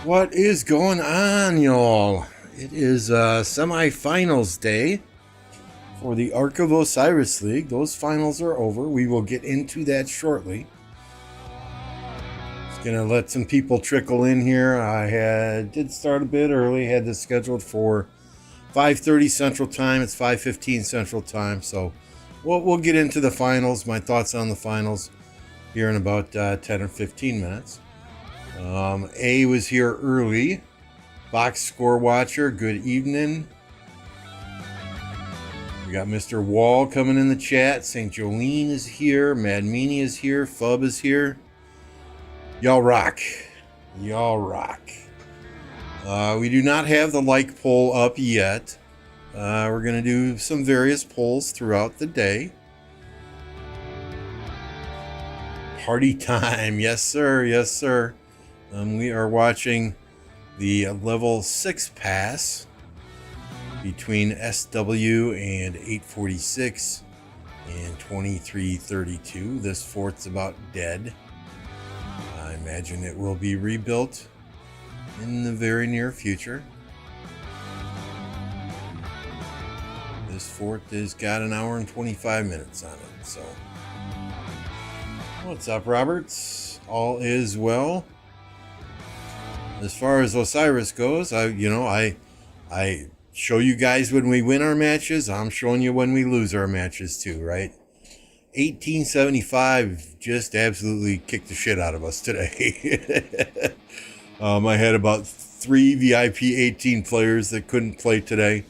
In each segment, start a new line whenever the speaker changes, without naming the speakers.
What is going on, y'all? It is semifinals day for the Ark of Osiris League. Those finals are over. We will get into that shortly. Just gonna let some people trickle in here. Did start a bit early. Had this scheduled for 5:30 Central Time. It's 5:15 Central Time. So we'll get into the finals. My thoughts on the finals here in about 10 or 15 minutes. A was here early. Box Score Watcher, good evening. We got Mr. Wall coming in the chat. St. Jolene is here. Mad Meanie is here. Fub is here. Y'all rock. Y'all rock. We do not have the like poll up yet. We're going to do some various polls throughout the day. Party time. Yes, sir. Yes, sir. We are watching the level 6 pass between SW and 846 and 2332. This fort's about dead. I imagine it will be rebuilt in the very near future. This fort has got an hour and 25 minutes on it. So, what's up, Roberts? All is well. As far as Osiris goes, I show you guys when we win our matches. I'm showing you when we lose our matches too, right? 1875 just absolutely kicked the shit out of us today. I had about 3 VIP 18 players that couldn't play today.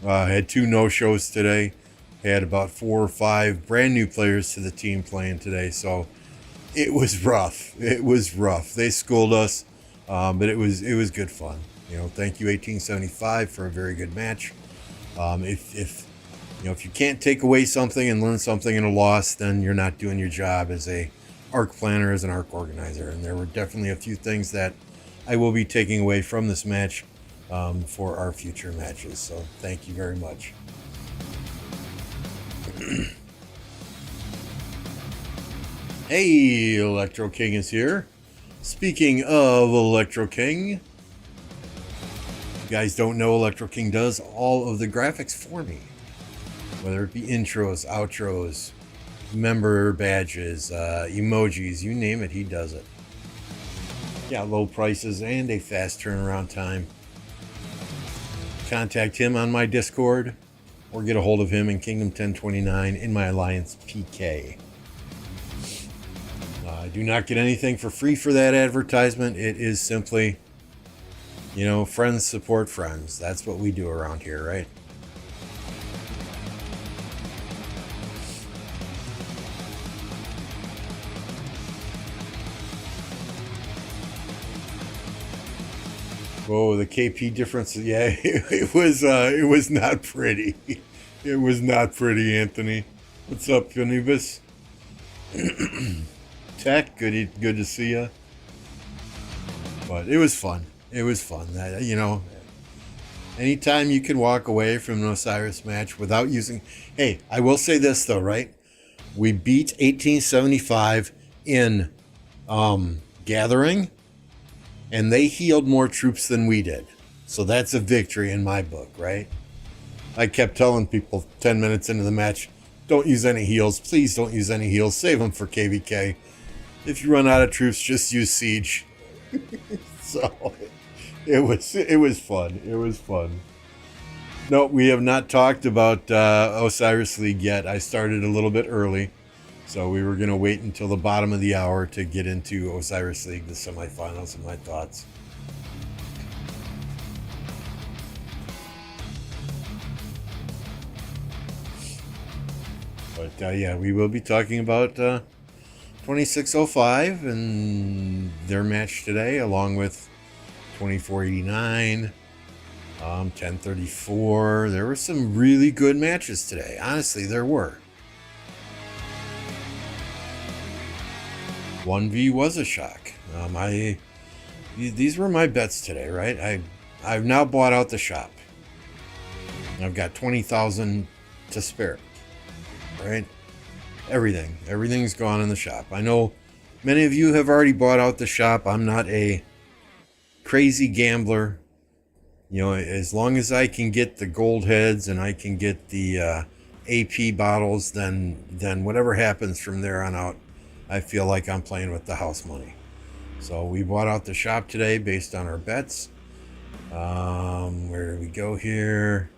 Had 2 no-shows today. Had about 4 or 5 brand new players to the team playing today. So it was rough. It was rough. They schooled us. But it was good fun. Thank you 1875 for a very good match. If you can't take away something and learn something in a loss, then you're not doing your job as a ARC planner, as an ARC organizer. And there were definitely a few things that I will be taking away from this match for our future matches. So thank you very much. Hey, Electro King is here. Speaking of Electro King, you guys don't know Electro King does all of the graphics for me. Whether it be intros, outros, member badges, emojis, you name it, he does it. Yeah, low prices and a fast turnaround time. Contact him on my Discord or get a hold of him in Kingdom 1029 in my Alliance PK. I do not get anything for free for that advertisement. It is simply, friends support friends. That's what we do around here, right? Whoa, the KP difference. Yeah, it was not pretty. It was not pretty, Anthony. What's up, Anubis? Tech, good to see you. But it was fun. It was fun. Anytime you can walk away from an Osiris match without using... Hey, I will say this though, right? We beat 1875 in Gathering, and they healed more troops than we did. So that's a victory in my book, right? I kept telling people 10 minutes into the match, don't use any heals. Please don't use any heals. Save them for KVK. If you run out of troops, just use siege. So it was fun. It was fun. No, we have not talked about Osiris League yet. I started a little bit early, so we were going to wait until the bottom of the hour to get into Osiris League, the semifinals, and my thoughts. But yeah, we will be talking about 2605 and their match today, along with 2489, 1034. There were some really good matches today. Honestly, there were. 1v was a shock. These were my bets today, right? I've now bought out the shop. I've got 20,000 to spare, right? Everything's gone in the shop. I know many of you have already bought out the shop. I'm not a crazy gambler. You know, as long as I can get the gold heads and I can get the AP bottles, then whatever happens from there on out, I feel like I'm playing with the house money. So we bought out the shop today based on our bets. Where do we go here?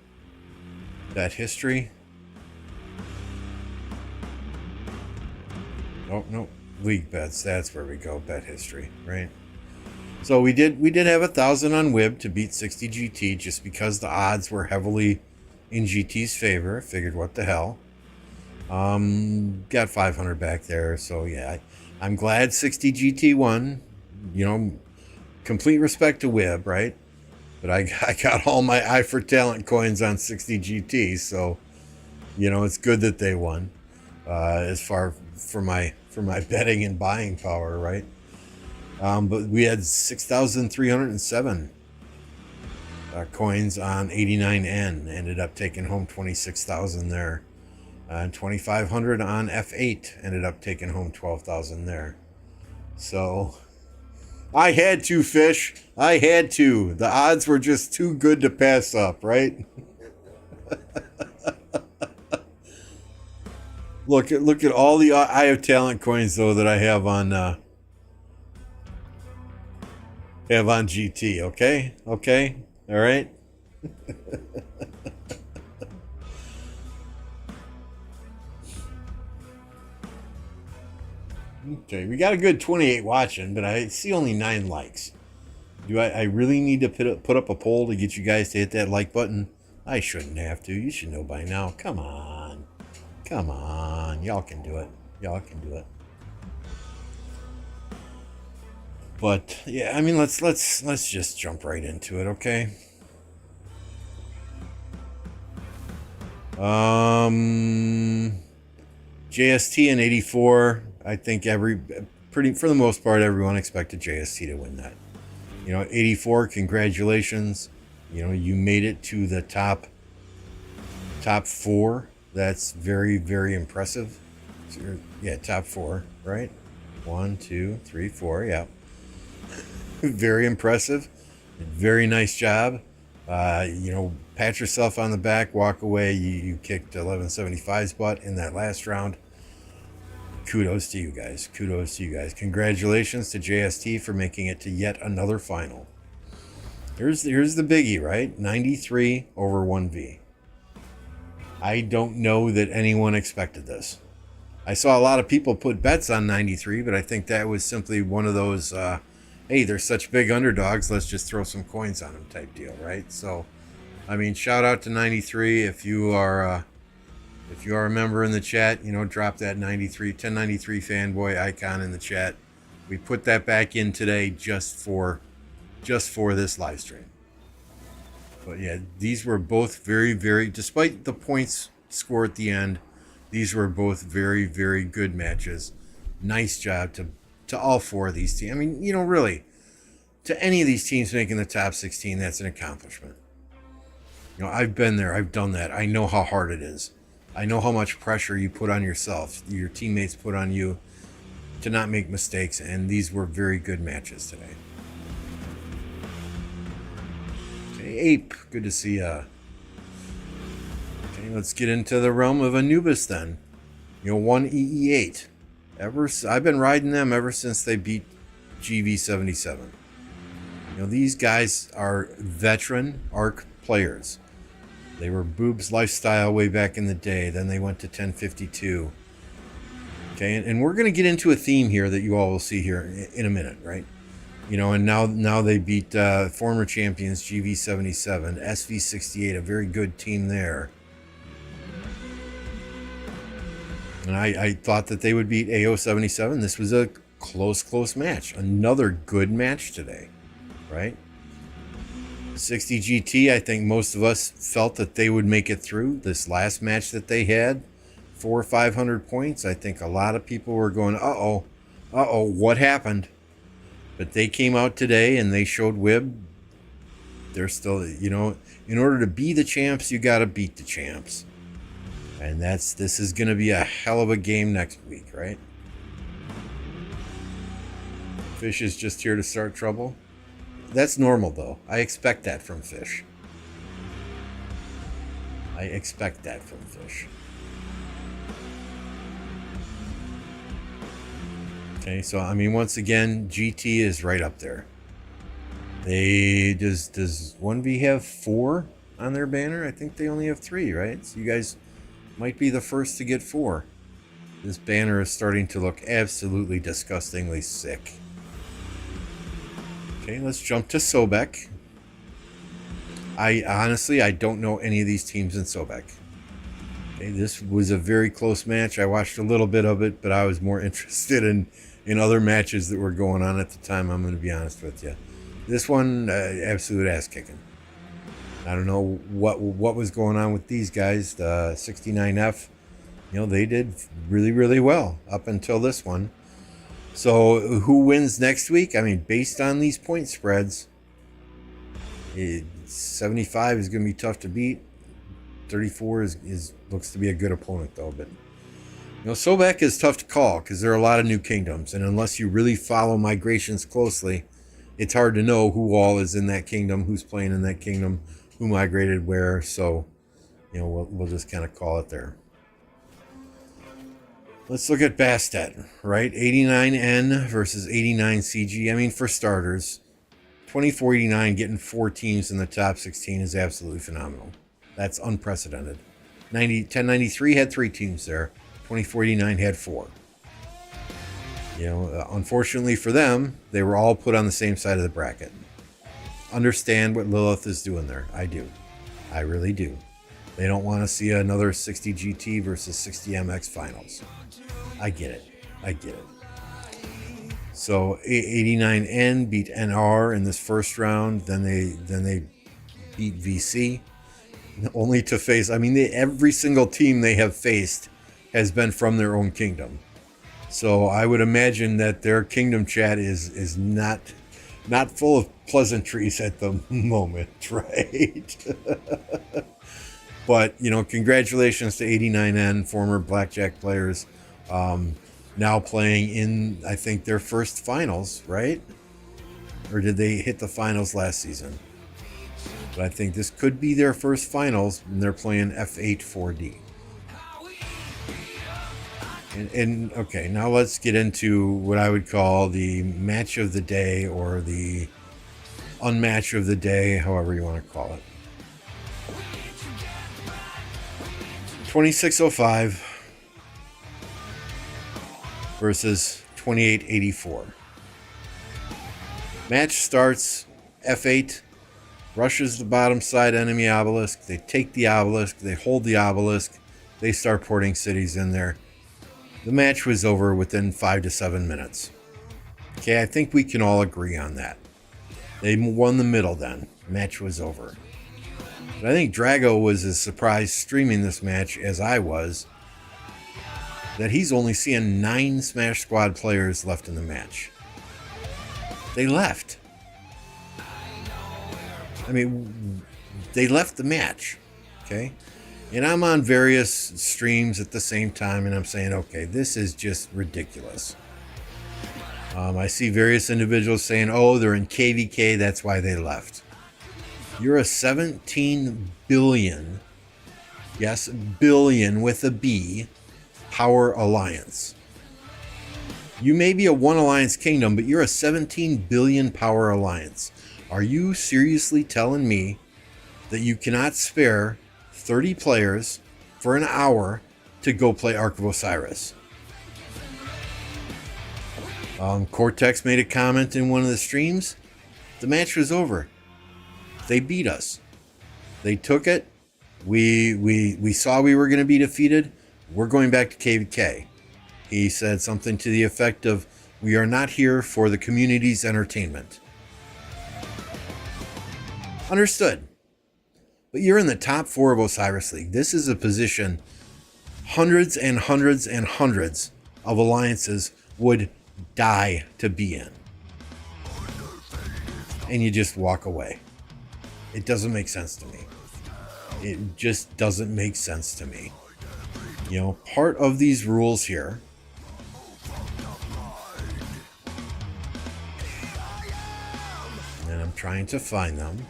Bet history. Oh no, league bets. That's where we go. Bet history, right? So we did have 1,000 on WIB to beat 60 GT just because the odds were heavily in GT's favor. Figured what the hell. Got 500 back there. So yeah, I'm glad 60 GT won. You know, complete respect to WIB, right? But I got all my Eye for Talent coins on 60 GT, so you know it's good that they won. As far for my betting and buying power, right? But we had 6,307 coins on 89N. Ended up taking home 26,000 there. And 2,500 on F8. Ended up taking home 12,000 there. So I had to fish. I had to. The odds were just too good to pass up, right? Look at all the Eye of Talent coins though that I have on GT. Okay, all right. Okay, we got a good 28 watching, but I see only 9 likes. Do I really need to put up a poll to get you guys to hit that like button? I shouldn't have to. You should know by now. Come on. Y'all can do it. But yeah, I mean, let's just jump right into it, okay? JST in 84. I think for the most part, everyone expected JST to win that. You know, 84. Congratulations. You know, you made it to the top 4. That's very, very impressive. So yeah, top 4, right? 1, 2, 3, 4. Yeah. Very impressive. Very nice job. You know, pat yourself on the back, walk away. You kicked 1175's butt in that last round. Kudos to you guys. Congratulations to JST for making it to yet another final. Here's the biggie, right? 93 over 1V. I don't know that anyone expected this. I saw a lot of people put bets on 93, but I think that was simply one of those, hey, they're such big underdogs, let's just throw some coins on them type deal, right? So, I mean, shout out to 93. If you are a member in the chat, you know, drop that 1093 fanboy icon in the chat. We put that back in today just for this live stream. But yeah, these were both very, very, despite the points score at the end, these were both very, very good matches. Nice job to all 4 of these teams. I mean, you know, really, to any of these teams making the top 16, that's an accomplishment. You know, I've been there. I've done that. I know how hard it is. I know how much pressure you put on yourself, your teammates put on you to not make mistakes, and these were very good matches today. Okay, Ape, good to see ya. Okay, let's get into the realm of Anubis then. You know, 1 EE8. I've been riding them ever since they beat GV77. You know, these guys are veteran ARC players. They were Boob's Lifestyle way back in the day. Then they went to 1052. Okay, and we're going to get into a theme here that you all will see here in a minute, right? You know, and now they beat former champions GV77, SV68, a very good team there. And I thought that they would beat AO77. This was a close match. Another good match today, right? 60 GT, I think most of us felt that they would make it through. This last match that they had, 400 or 500 points, I think a lot of people were going, uh-oh, what happened? But they came out today and they showed WIB. They're still, you know, in order to be the champs, you got to beat the champs. And this is going to be a hell of a game next week, right? Fish is just here to start trouble. That's normal, though. I expect that from fish. I expect that from fish. Okay, so I mean, once again, GT is right up there. Does 1V have 4 on their banner? I think they only have 3, right? So you guys might be the first to get 4. This banner is starting to look absolutely disgustingly sick. Okay, let's jump to Sobek. I honestly don't know any of these teams in Sobek. Okay, this was a very close match. I watched a little bit of it, but I was more interested in other matches that were going on at the time. I'm going to be honest with you. This one, absolute ass kicking. I don't know what was going on with these guys. The 69F, you know, they did really, really well up until this one. So who wins next week? I mean, based on these point spreads, 75 is going to be tough to beat. 34 is looks to be a good opponent, though. But you know, Sobek is tough to call because there are a lot of new kingdoms, and unless you really follow migrations closely, it's hard to know who all is in that kingdom, who's playing in that kingdom, who migrated where. So, you know, we'll just kind of call it there. Let's look at Bastet, right? 89N versus 89CG. I mean, for starters, 2489 getting 4 teams in the top 16 is absolutely phenomenal. That's unprecedented. 1093 had 3 teams there. 2489 had 4. You know, unfortunately for them, they were all put on the same side of the bracket. Understand what Lilith is doing there. I do. I really do. They don't want to see another 60 GT versus 60 MX finals. I get it. I get it. So 89N beat NR in this first round. Then they beat VC. Only to face, I mean, every single team they have faced has been from their own kingdom. So I would imagine that their kingdom chat is not full of pleasantries at the moment, right? But, you know, congratulations to 89N, former Blackjack players, now playing in, I think, their first finals, right? Or did they hit the finals last season? But I think this could be their first finals, and they're playing F8 4D. And okay, now let's get into what I would call the match of the day, or the unmatch of the day, however you want to call it. 2605 versus 2884. Match starts, F8 rushes the bottom side enemy obelisk. They take the obelisk, they hold the obelisk, they start porting cities in there. The match was over within 5 to 7 minutes. Okay, I think we can all agree on that. They won the middle then. Match was over. But I think Drago was as surprised streaming this match as I was that he's only seeing 9 Smash Squad players left in the match. They left. I mean, they left the match. Okay? And I'm on various streams at the same time, and I'm saying, okay, this is just ridiculous. I see various individuals saying, oh, they're in KVK, that's why they left. You're a 17 billion, yes, billion with a B, power alliance. You may be a one alliance kingdom, but you're a 17 billion power alliance. Are you seriously telling me that you cannot spare 30 players for an hour to go play Ark of Osiris? Cortex made a comment in one of the streams. The match was over. They beat us. They took it. We saw we were going to be defeated. We're going back to KVK. He said something to the effect of, we are not here for the community's entertainment. Understood. But you're in the top 4 of Osiris League. This is a position hundreds and hundreds and hundreds of alliances would die to be in. And you just walk away. It doesn't make sense to me. It just doesn't make sense to me. You know, part of these rules here and I'm trying to find them.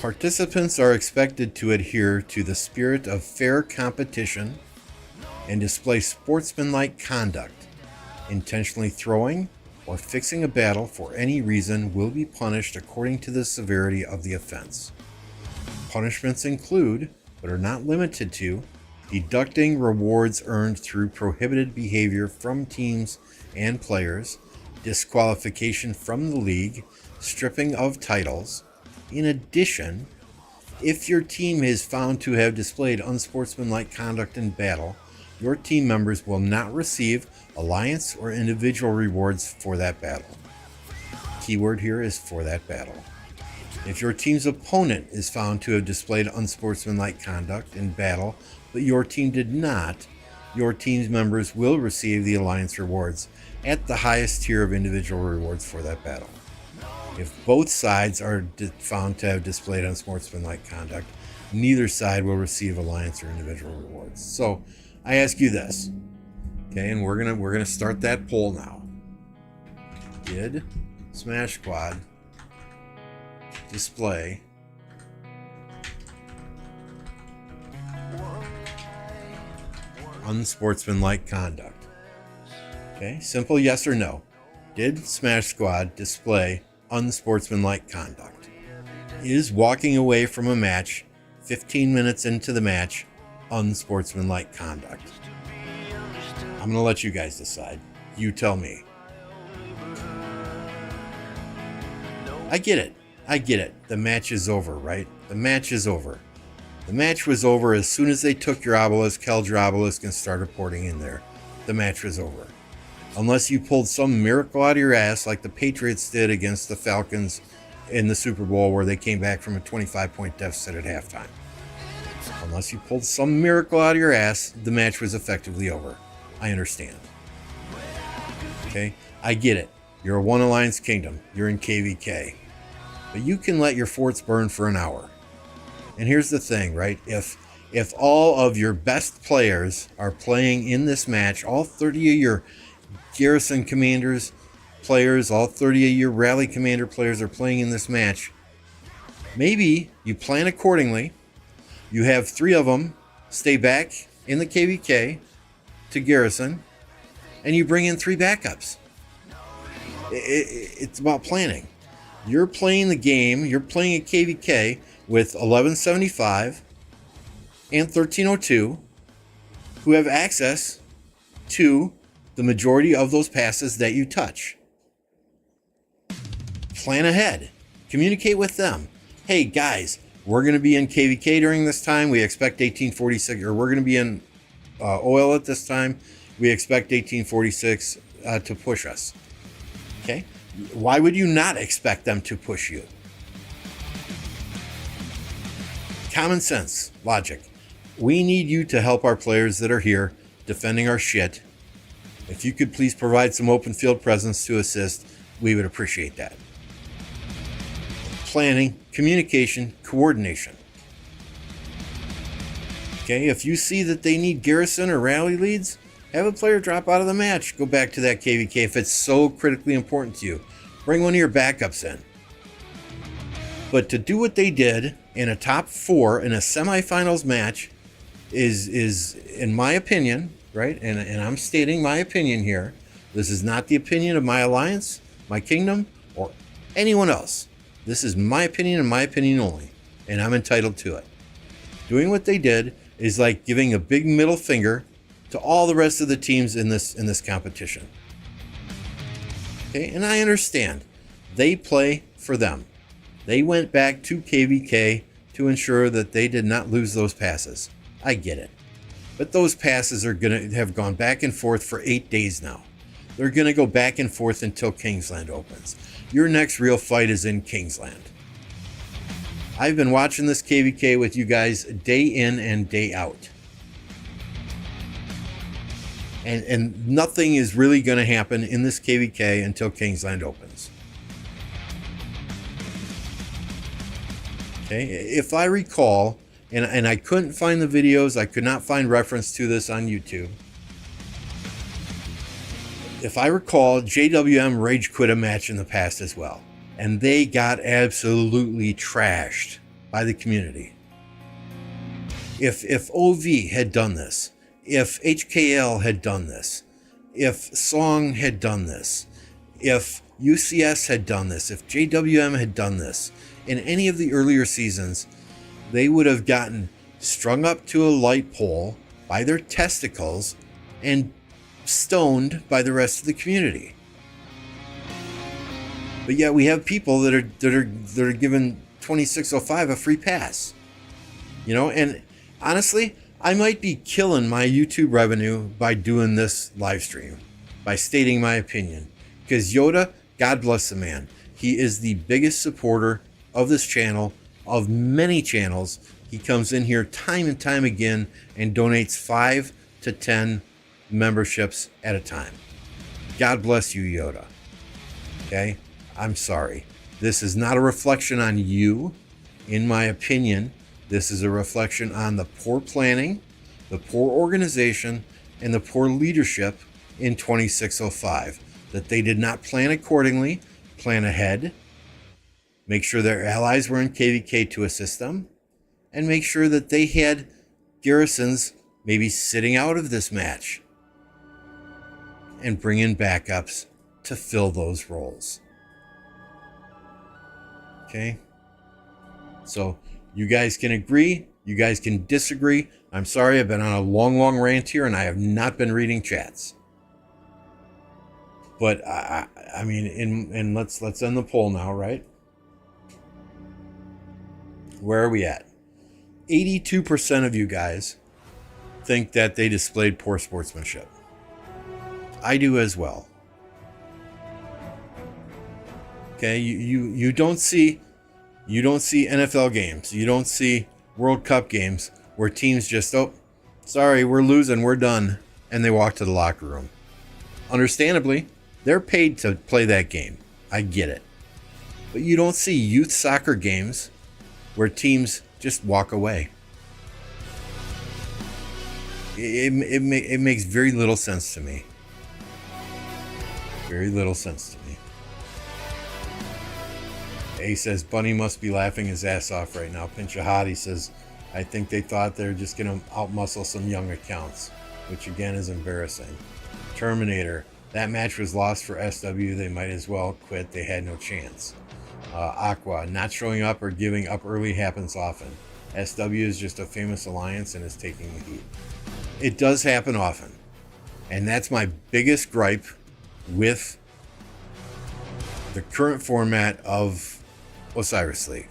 Participants are expected to adhere to the spirit of fair competition and display sportsmanlike conduct. Intentionally throwing or fixing a battle for any reason will be punished according to the severity of the offense. Punishments include, but are not limited to, deducting rewards earned through prohibited behavior from teams and players, disqualification from the league, stripping of titles. In addition, if your team is found to have displayed unsportsmanlike conduct in battle, your team members will not receive alliance or individual rewards for that battle. Keyword here is for that battle. If your team's opponent is found to have displayed unsportsmanlike conduct in battle, but your team did not, your team's members will receive the alliance rewards at the highest tier of individual rewards for that battle. If both sides are found to have displayed unsportsmanlike conduct, neither side will receive alliance or individual rewards. So I ask you this, okay, and we're gonna start that poll now. Did Smash Squad display unsportsmanlike conduct? Okay, simple yes or no. Did Smash Squad display unsportsmanlike conduct? Is walking away from a match 15 minutes into the match unsportsmanlike conduct? I'm going to let you guys decide. You tell me. I get it. The match is over, right? The match is over. The match was over as soon as they took your obelisk, held your obelisk, and started porting in there. The match was over. Unless you pulled some miracle out of your ass like the Patriots did against the Falcons in the Super Bowl, where they came back from a 25-point deficit at halftime. Unless you pulled some miracle out of your ass, the match was effectively over. I understand. Okay? I get it. You're a One Alliance Kingdom. You're in KVK. But you can let your forts burn for an hour. And here's the thing, right? If all of your best players are playing in this match, all 30 of your Garrison Commanders players, all 30 of your Rally Commander players are playing in this match, maybe you plan accordingly. You have 3 of them stay back in the KVK to Garrison, and you bring in 3 backups. It's about planning. You're playing the game, you're playing a KVK with 1175 and 1302 who have access to the majority of those passes that you touch. Plan ahead. Communicate with them. Hey guys, we're going to be in KVK during this time. We expect 1846, or we're going to be in oil at this time. We expect 1846 to push us. Okay? Why would you not expect them to push you? Common sense, logic. We need you to help our players that are here defending our shit. If you could please provide some open field presence to assist, we would appreciate that. Planning, communication, coordination. Okay, if you see that they need garrison or rally leads, have a player drop out of the match. Go back to that KVK if it's so critically important to you. Bring one of your backups in. But to do what they did in a top 4 in a semifinals match is in my opinion, right? And I'm stating my opinion here. This is not the opinion of my alliance, my kingdom, or anyone else. This is my opinion and my opinion only, and I'm entitled to it. Doing what they did is like giving a big middle finger to all the rest of the teams in this competition. Okay, and I understand. They play for them. They went back to KVK to ensure that they did not lose those passes. I get it. But those passes are going to have gone back and forth for 8 days now. They're going to go back and forth until Kingsland opens. Your next real fight is in Kingsland. I've been watching this KVK with you guys day in and day out. And nothing is really going to happen in this KVK until Kingsland opens. Okay, if I recall, and I couldn't find the videos, I could not find reference to this on YouTube. If I recall, JWM rage quit a match in the past as well, and they got absolutely trashed by the community. If OV had done this, if HKL had done this, if Song had done this, if UCS had done this, if JWM had done this in any of the earlier seasons, they would have gotten strung up to a light pole by their testicles and stoned by the rest of the community. But yet we have people that are given 2605 a free pass. You know, and honestly, I might be killing my YouTube revenue by doing this live stream, by stating my opinion. Because Yoda, God bless the man, he is the biggest supporter of this channel, of many channels. He comes in here time and time again and donates 5 to 10 memberships at a time. God bless you, Yoda. Okay? I'm sorry. This is not a reflection on you. In my opinion, this is a reflection on the poor planning, the poor organization, and the poor leadership in 2605. That they did not plan accordingly, plan ahead, make sure their allies were in KVK to assist them, and make sure that they had garrisons maybe sitting out of this match and bring in backups to fill those roles. Okay? So you guys can agree, you guys can disagree. I'm sorry, I've been on a long rant here and I have not been reading chats. But I mean, and let's end the poll now, right? Where are we at? 82% of you guys think that they displayed poor sportsmanship. I do as well. Okay, you don't see NFL games, you don't see World Cup games where teams just, oh, sorry, we're losing, we're done, and they walk to the locker room. Understandably, they're paid to play that game. I get it. But you don't see youth soccer games where teams just walk away. It makes very little sense to me. Very little sense to me. A says, Bunny must be laughing his ass off right now. Pinchahati says, I think they thought they were just going to outmuscle some young accounts, which again is embarrassing. Terminator, that match was lost for SW. They might as well quit. They had no chance. Aqua, not showing up or giving up early happens often. SW is just a famous alliance and is taking the heat. It does happen often. And that's my biggest gripe with the current format of Osiris League.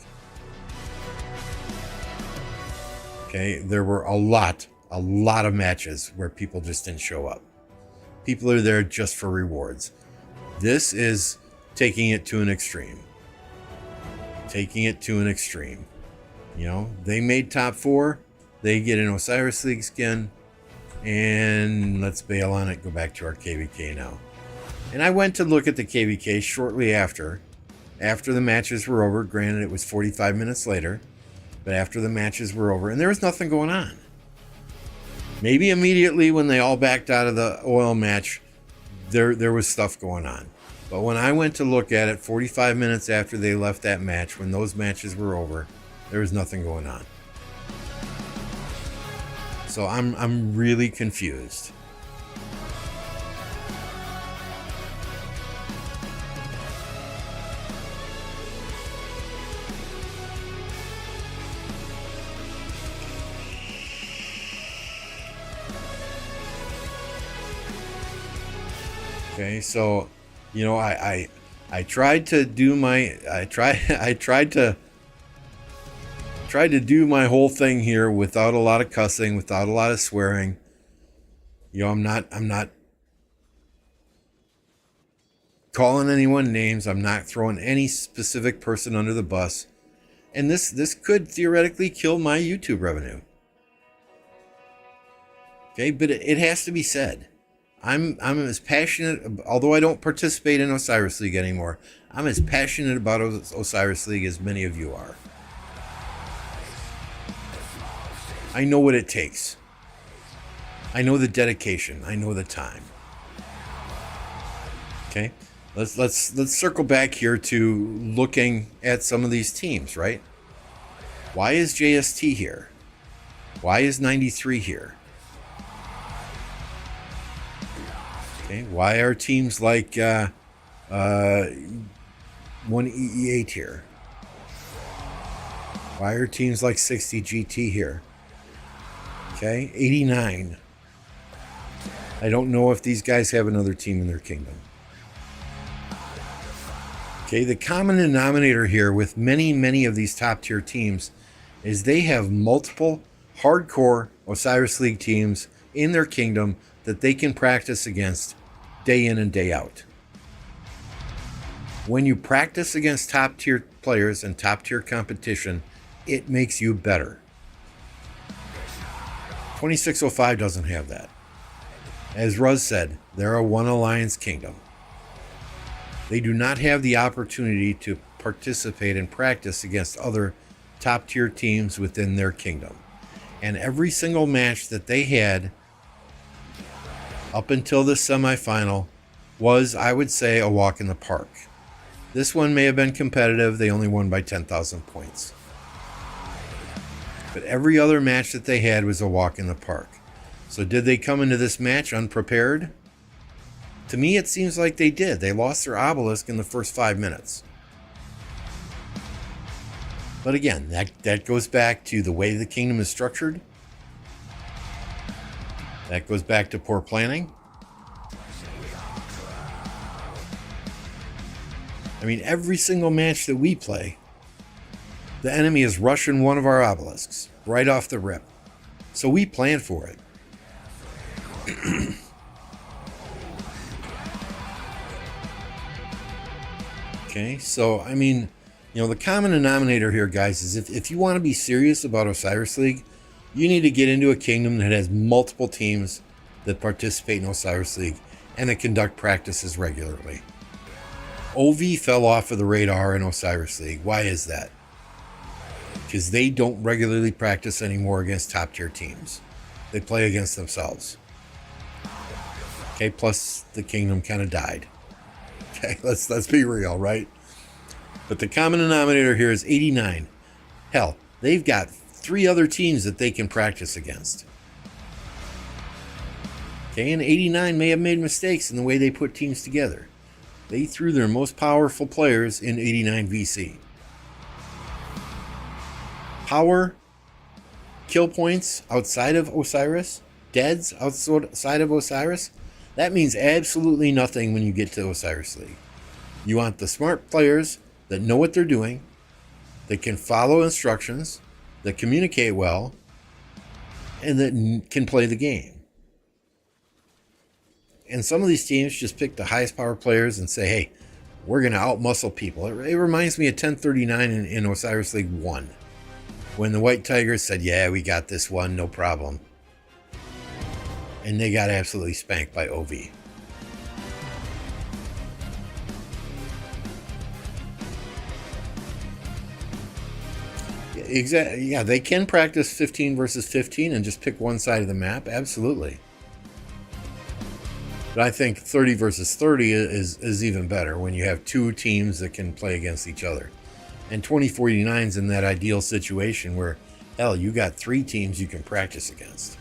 Okay, there were a lot of matches where people just didn't show up. People are there just for rewards. This is taking it to an extreme. Taking it to an extreme. You know, they made top 4. They get an Osiris League skin. And let's bail on it. Go back to our KVK now. And I went to look at the KVK shortly after the matches were over. Granted, it was 45 minutes later. But after the matches were over. And there was nothing going on. Maybe immediately when they all backed out of the oil match, there was stuff going on. But when I went to look at it 45 minutes after they left that match, when those matches were over, there was nothing going on. So I'm really confused. Okay, so you know, I tried to do my tried to do my whole thing here without a lot of cussing, without a lot of swearing. You know, I'm not calling anyone names. I'm not throwing any specific person under the bus. And this could theoretically kill my YouTube revenue. Okay, but it has to be said. I'm as passionate, although I don't participate in Osiris League anymore, I'm as passionate about Osiris League as many of you are. I know what it takes. I know the dedication. I know the time. Okay, let's circle back here to looking at some of these teams, right? Why is JST here? Why is 93 here? Okay, why are teams like 1EE8 here? Why are teams like 60 GT here? Okay, 89. I don't know if these guys have another team in their kingdom. Okay, the common denominator here with many of these top tier teams is they have multiple hardcore Osiris League teams in their kingdom that they can practice against day in and day out. When you practice against top tier players and top tier competition, it makes you better. 2605 doesn't have that. As Ruz said, they're a one alliance kingdom. They do not have the opportunity to participate and practice against other top tier teams within their kingdom. And every single match that they had up until the semifinal was, I would say, a walk in the park. This one may have been competitive. They only won by 10,000 points. But every other match that they had was a walk in the park. So did they come into this match unprepared? To me, it seems like they did. They lost their obelisk in the first 5 minutes. But again, that goes back to the way the kingdom is structured. That goes back to poor planning. I mean, every single match that we play, the enemy is rushing one of our obelisks right off the rip. So we plan for it. Okay, so I mean, you know, the common denominator here, guys, is if you want to be serious about Osiris League, you need to get into a kingdom that has multiple teams that participate in Osiris League and that conduct practices regularly. OV fell off of the radar in Osiris League. Why is that? Because they don't regularly practice anymore against top tier teams. They play against themselves. Okay, plus the kingdom kind of died. Okay, let's be real, right? But the common denominator here is 89. Hell, they've got 3 other teams that they can practice against. Okay, and 89 may have made mistakes in the way they put teams together. They threw their most powerful players in 89 VC. Power, kill points outside of Osiris, deads outside of Osiris, that means absolutely nothing when you get to Osiris League. You want the smart players that know what they're doing, that can follow instructions, that communicate well, and that can play the game. And some of these teams just pick the highest power players and say, hey, we're going to outmuscle people. It reminds me of 1039 in Osiris League 1, when the White Tigers said, yeah, we got this one, no problem. And they got absolutely spanked by OV. Exactly. Yeah, they can practice 15 versus 15 and just pick one side of the map. Absolutely. But I think 30 versus 30 is even better when you have 2 teams that can play against each other. And 2049 is in that ideal situation where, hell, you got 3 teams you can practice against.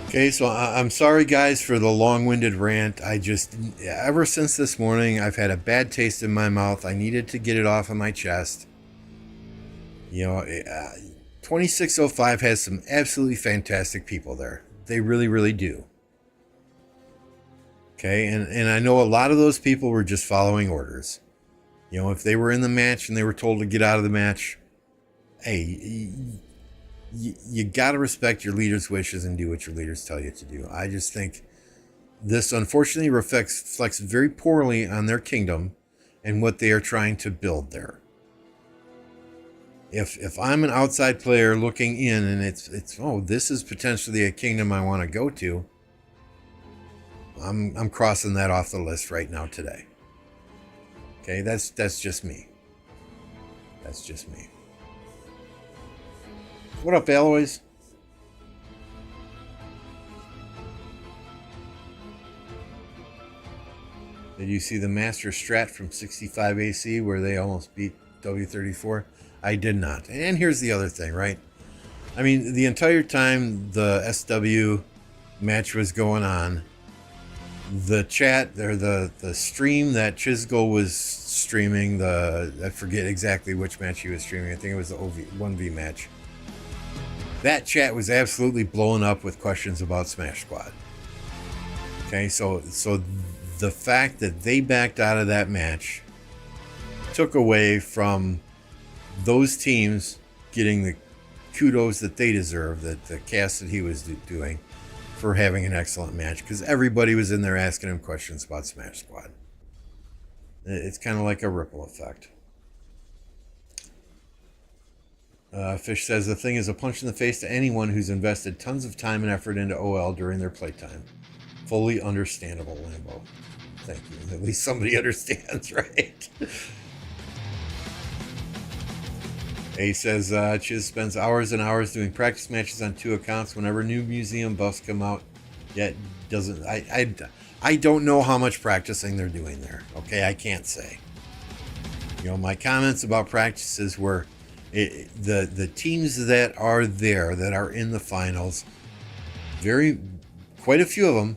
Okay, so I'm sorry, guys, for the long-winded rant. Ever since this morning, I've had a bad taste in my mouth. I needed to get it off of my chest. You know, 2605 has some absolutely fantastic people there. They really, really do. Okay, and I know a lot of those people were just following orders. You know, if they were in the match and they were told to get out of the match, hey, you got to respect your leader's wishes and do what your leaders tell you to do. I just think this unfortunately reflects very poorly on their kingdom and what they are trying to build there. if I'm an outside player looking in and it's oh, this is potentially a kingdom I want to go to, I'm crossing that off the list right now today. Okay, that's just me. That's just me. What up, Alloys? Did you see the Master Strat from 65 AC where they almost beat W34? I did not. And here's the other thing, right? I mean, the entire time the SW match was going on, the chat or the stream that Chisgo was streaming, I forget exactly which match he was streaming. I think it was the 1v match. That chat was absolutely blowing up with questions about Smash Squad. Okay, so the fact that they backed out of that match took away from those teams getting the kudos that they deserve, that the cast that he was doing, for having an excellent match, because everybody was in there asking him questions about Smash Squad. It's kind of like a ripple effect. Fish says the thing is a punch in the face to anyone who's invested tons of time and effort into OL during their playtime. Fully understandable, Lambeau. Thank you. At least somebody understands, right? A says Chiz spends hours and hours doing practice matches on 2 accounts whenever new museum buffs come out. Yet doesn't. I don't know how much practicing they're doing there. Okay, I can't say. You know, my comments about practices were the teams that are there, that are in the finals, quite a few of them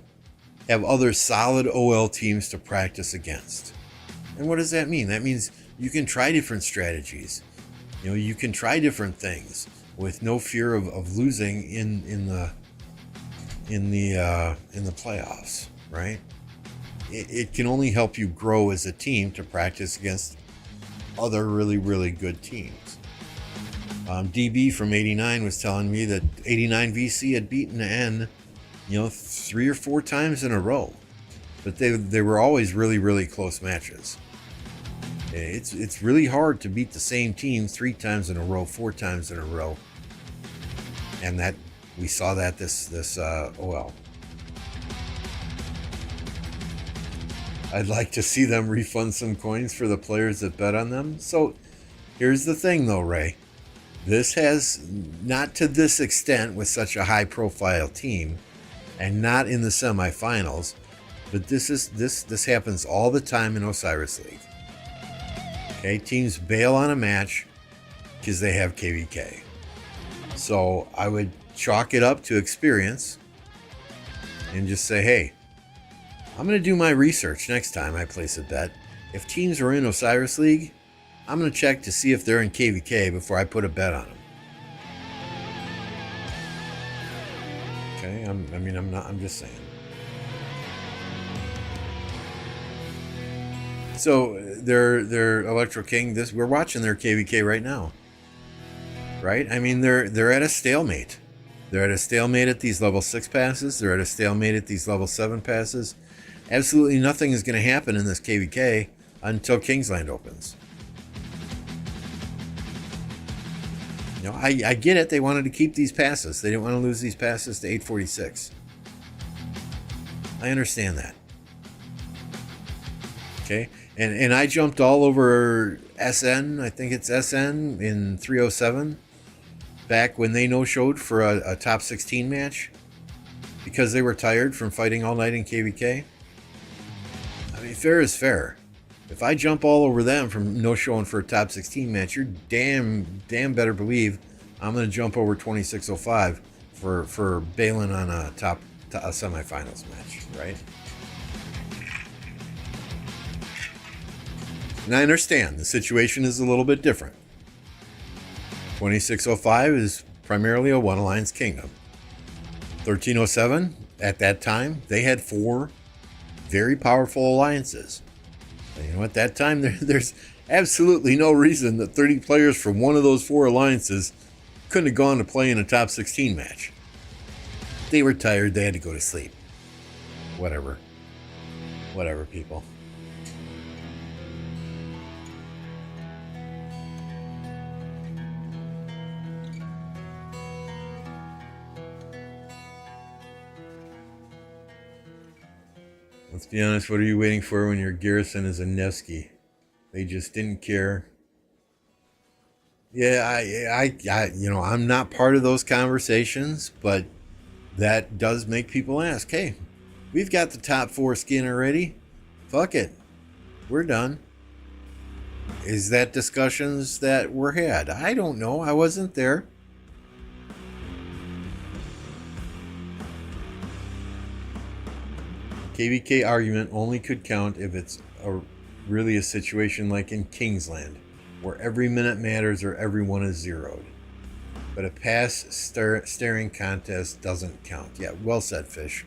have other solid OL teams to practice against. And what does that mean? That means you can try different strategies. You know, you can try different things with no fear of losing in the playoffs, right? It can only help you grow as a team to practice against other really, really good teams. DB from 89 was telling me that 89 VC had beaten N, 3 or 4 times in a row, but they were always really, really close matches. It's really hard to beat the same team 3 times in a row, 4 times in a row, and that we saw that this OL. I'd like to see them refund some coins for the players that bet on them. So here's the thing, though, Ray. This has not to this extent with such a high-profile team, and not in the semifinals, but this happens all the time in Osiris League. Okay, teams bail on a match because they have KVK. So I would chalk it up to experience and just say, hey, I'm going to do my research next time I place a bet. If teams are in Osiris League, I'm going to check to see if they're in KVK before I put a bet on them. Okay, I'm just saying. So they're Electro King. We're watching their KVK right now, right? I mean, they're at a stalemate. They're at a stalemate at these level 6 passes. They're at a stalemate at these level 7 passes. Absolutely nothing is going to happen in this KVK until Kingsland opens. I get it. They wanted to keep these passes. They didn't want to lose these passes to 846. I understand that. Okay, and I jumped all over SN. I think it's SN in 307 back when they no-showed for a top 16 match because they were tired from fighting all night in KVK. I mean, fair is fair. If I jump all over them from no-showing for a top 16 match, you're damn better believe I'm going to jump over 2605 for bailing on a semifinals match, right? And I understand the situation is a little bit different. 2605 is primarily a one alliance kingdom. 1307, at that time, they had 4 very powerful alliances. And at that time, there's absolutely no reason that 30 players from one of those 4 alliances couldn't have gone to play in a top 16 match. They were tired. They had to go to sleep. Whatever, people. Let's be honest, what are you waiting for when your Garrison is a Nevsky? They just didn't care. Yeah, I'm not part of those conversations, but that does make people ask, hey, we've got the top 4 skin already. Fuck it. We're done. Is that discussions that were had? I don't know. I wasn't there. KVK argument only could count if it's really a situation like in Kingsland, where every minute matters or everyone is zeroed. But a pass staring contest doesn't count. Yeah, well said, Fish.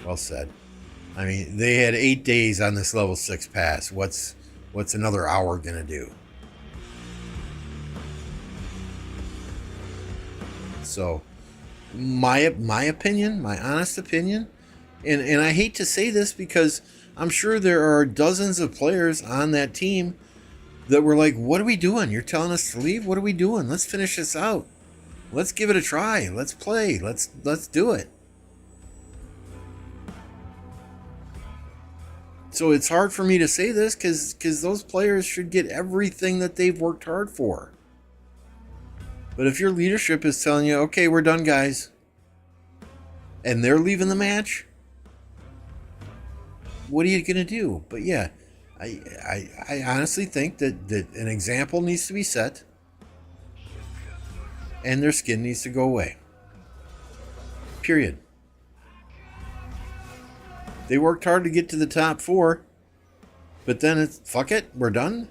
Well said. I mean, they had 8 days on this level 6 pass. What's another hour gonna do? So, my opinion, my honest opinion, and I hate to say this because I'm sure there are dozens of players on that team that were like, what are we doing? You're telling us to leave? What are we doing? Let's finish this out. Let's give it a try. Let's play. Let's do it. So it's hard for me to say this because those players should get everything that they've worked hard for. But if your leadership is telling you, okay, we're done, guys, and they're leaving the match, what are you going to do? But yeah, I honestly think that an example needs to be set and their skin needs to go away. Period. They worked hard to get to the top 4, but then it's, fuck it, we're done?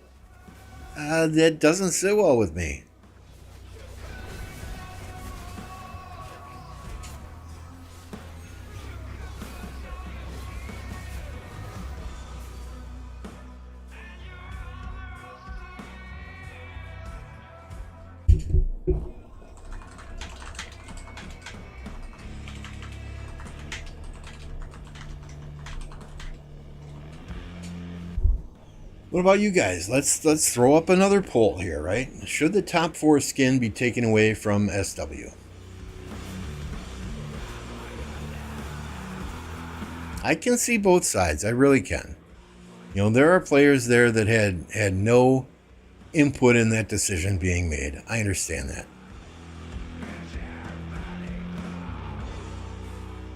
That doesn't sit well with me. What about you guys? Let's throw up another poll here, right? Should the top 4 skin be taken away from SW? I can see both sides. I really can. You know, there are players there that had no input in that decision being made. I understand that.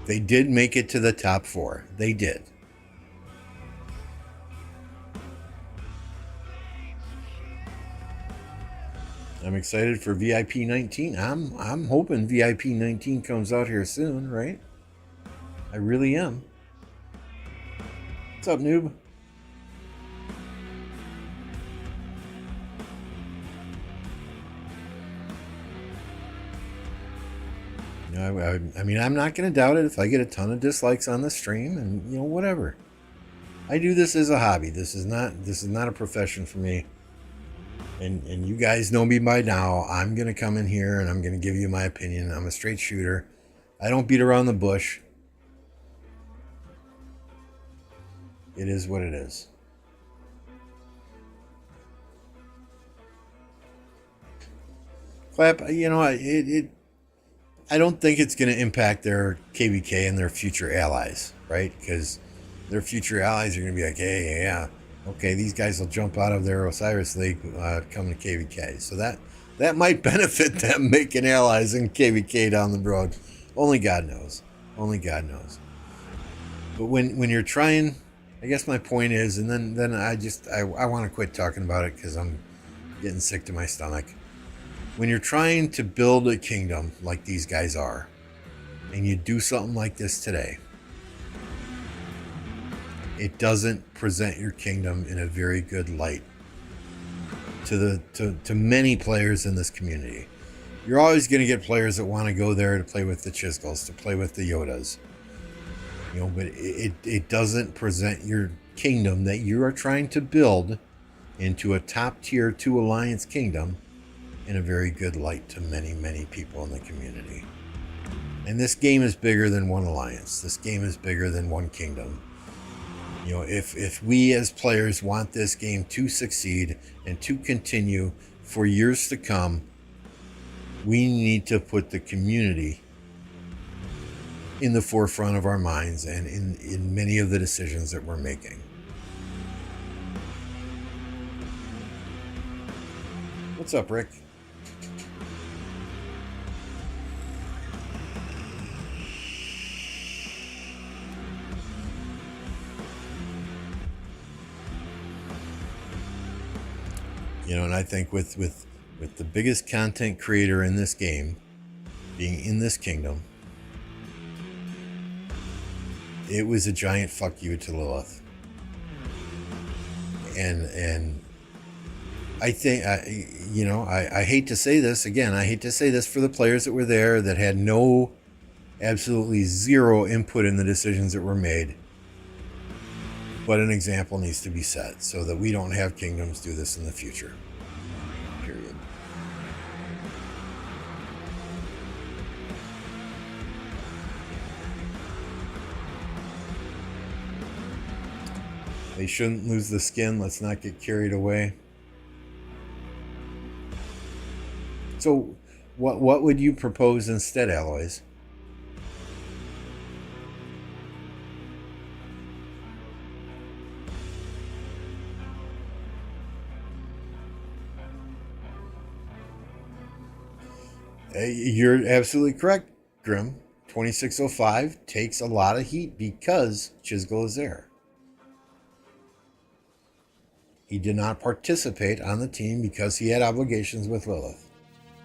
They did make it to the top 4. They did. I'm excited for VIP 19. I'm hoping VIP 19 comes out here soon, right? I really am. What's up, noob? I mean, I'm not going to doubt it if I get a ton of dislikes on the stream, and whatever. I do this as a hobby. This is not a profession for me. And you guys know me by now. I'm going to come in here and I'm going to give you my opinion. I'm a straight shooter. I don't beat around the bush. It is what it is. Clap, I don't think it's going to impact their KVK and their future allies, right? Because their future allies are going to be like, hey, yeah, okay, these guys will jump out of their Osiris League coming to KVK. So that might benefit them making allies in KVK down the road. Only God knows. Only God knows. But when you're trying, I guess my point is, and then I want to quit talking about it because I'm getting sick to my stomach. When you're trying to build a kingdom like these guys are, and you do something like this today, it doesn't present your kingdom in a very good light to many players in this community. You're always going to get players that want to go there to play with the Chisgles, to play with the Yodas. But it doesn't present your kingdom that you are trying to build into a top tier 2 alliance kingdom in a very good light to many, many people in the community. And this game is bigger than one alliance. This game is bigger than one kingdom. If we as players want this game to succeed and to continue for years to come, we need to put the community in the forefront of our minds and in many of the decisions that we're making. What's up, Rick? You know, and I think with the biggest content creator in this game being in this kingdom, it was a giant fuck you to Lilith. And I think, I hate to say this again. I hate to say this for the players that were there that had absolutely zero input in the decisions that were made. But an example needs to be set so that we don't have kingdoms do this in the future. Period. They shouldn't lose the skin. Let's not get carried away. So, what would you propose instead, Alloys? You're absolutely correct, Grim. 2605 takes a lot of heat because Chisgul is there. He did not participate on the team because he had obligations with Lilith.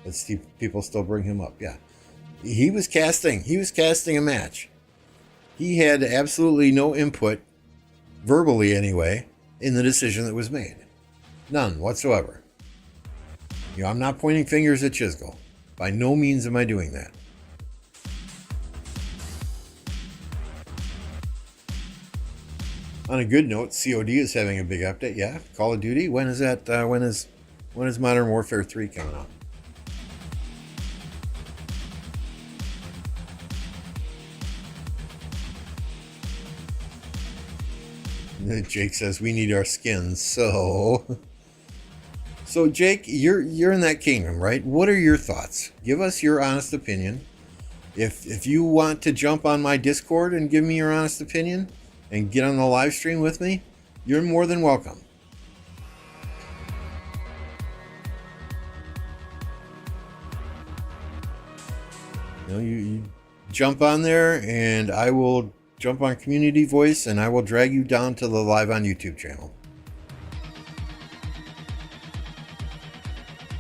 Let's see, people still bring him up. Yeah. He was casting a match. He had absolutely no input, verbally anyway, in the decision that was made. None whatsoever. I'm not pointing fingers at Chisgul. By no means am I doing that. On a good note, COD is having a big update. Yeah, Call of Duty. When is that? When is Modern Warfare 3 coming out? Jake says we need our skins. So Jake, you're in that kingdom, right? What are your thoughts? Give us your honest opinion. If you want to jump on my Discord and give me your honest opinion and get on the live stream with me, you're more than welcome. You jump on there and I will jump on Community Voice and I will drag you down to the Live on YouTube channel.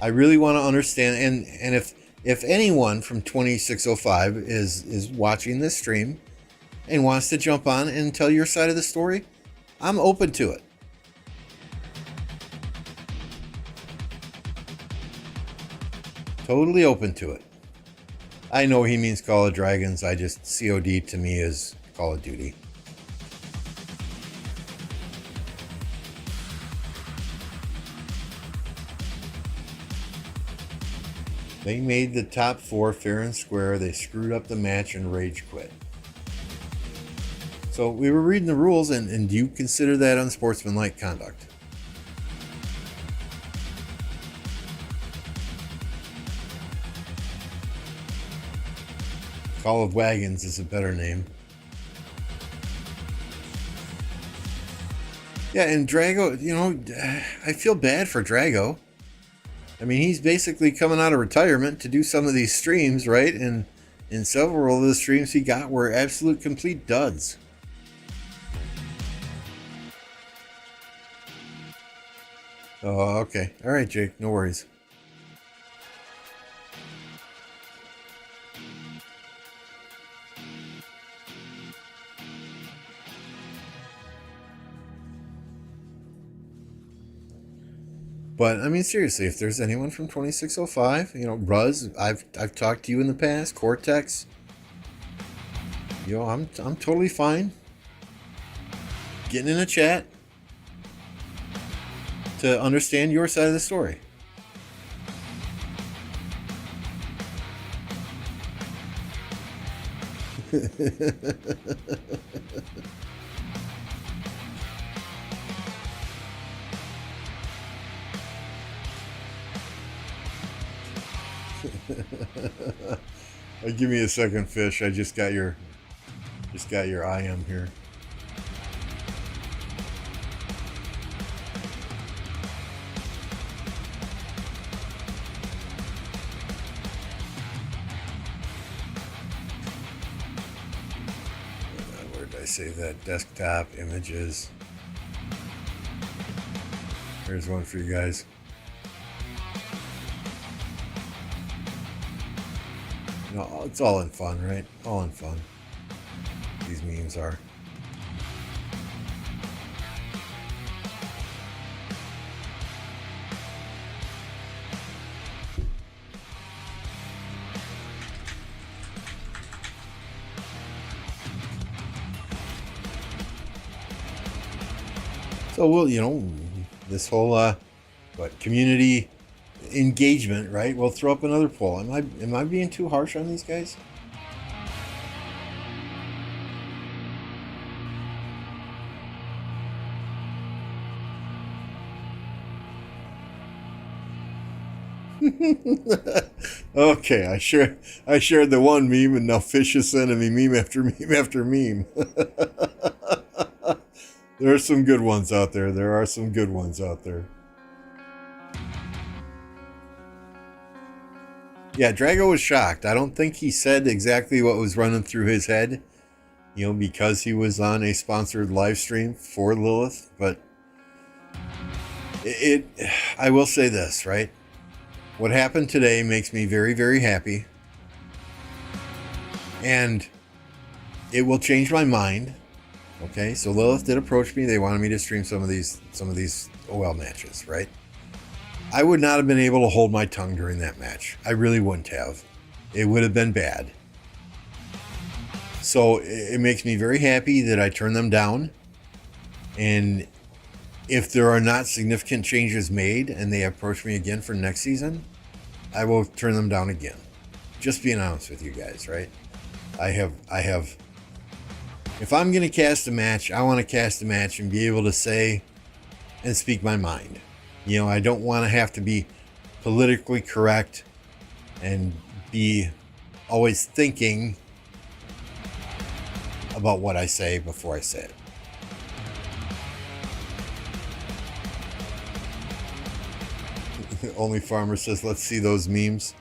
I really want to understand, and if anyone from 2605 is watching this stream and wants to jump on and tell your side of the story, I'm open to it. Totally open to it. I know he means Call of Dragons. COD to me is Call of Duty. They made the top 4 fair and square. They screwed up the match and rage quit. So we were reading the rules, and do you consider that unsportsmanlike conduct? Call of Wagons is a better name. Yeah, and Drago, I feel bad for Drago. I mean, he's basically coming out of retirement to do some of these streams, right? And several of the streams he got were absolute complete duds. Oh, okay. All right, Jake. No worries. But I mean, seriously, if there's anyone from 2605, Ruz, I've talked to you in the past, Cortex, I'm totally fine getting in a chat to understand your side of the story. Give me a second, Fish. I just got your Just got your IM here. Where did I save that? Desktop images. Here's one for you guys. No, it's all in fun, right? All in fun. These memes are. So we'll, this whole community engagement, right? We'll throw up another poll. Am I being too harsh on these guys? Okay, I shared the one meme, and now Fish is sending me meme after meme after meme. There are some good ones out there. Yeah, Drago was shocked. I don't think he said exactly what was running through his head, because he was on a sponsored live stream for Lilith. But I will say this, right? What happened today makes me very, very happy. And it will change my mind. Okay, so Lilith did approach me. They wanted me to stream some of these OL matches, right? I would not have been able to hold my tongue during that match. I really wouldn't have. It would have been bad. So it makes me very happy that I turned them down. And if there are not significant changes made and they approach me again for next season, I will turn them down again. Just being honest with you guys, right? I have if I'm going to cast a match, I want to cast a match and be able to say and speak my mind. I don't want to have to be politically correct and be always thinking about what I say before I say it. Only Farmer says, let's see those memes.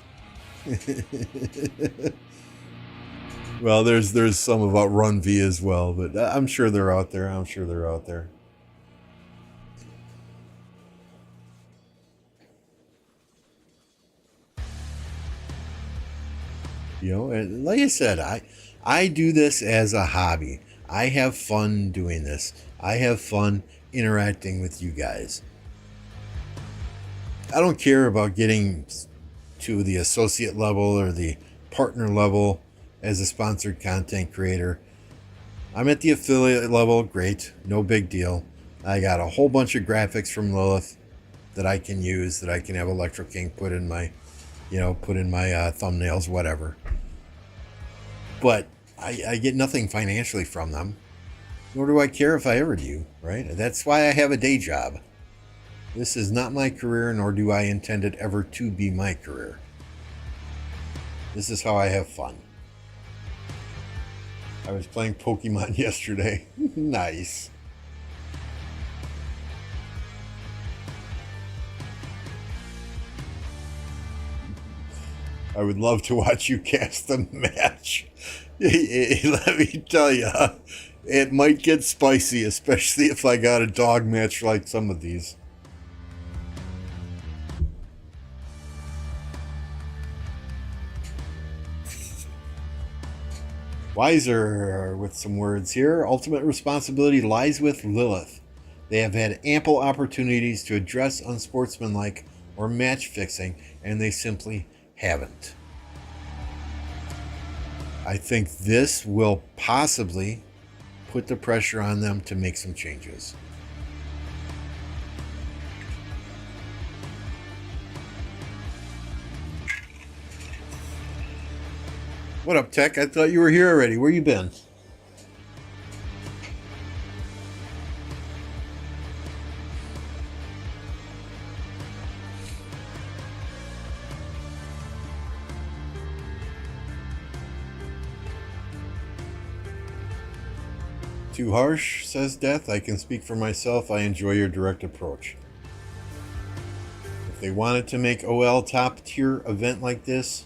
Well, there's some about Run V as well, but I'm sure they're out there. And like I said, I do this as a hobby. I have fun doing this. I have fun interacting with you guys. I don't care about getting to the associate level or the partner level as a sponsored content creator. I'm at the affiliate level, great, no big deal. I got a whole bunch of graphics from Lilith that I can use, that I can have Electro King put in my thumbnails, whatever. But I get nothing financially from them, nor do I care if I ever do, right? That's why I have a day job. This is not my career, nor do I intend it ever to be my career. This is how I have fun. I was playing Pokemon yesterday. Nice. I would love to watch you cast the match. Let me tell you, it might get spicy, especially if I got a dog match like some of these. Wiser with some words here. Ultimate responsibility lies with Lilith. They have had ample opportunities to address unsportsmanlike or match fixing, and they simply haven't. I think this will possibly put the pressure on them to make some changes. What up, Tech? I thought you were here already. Where you been? Too harsh, says Death. I can speak for myself. I enjoy your direct approach. If they wanted to make OL top tier event like this,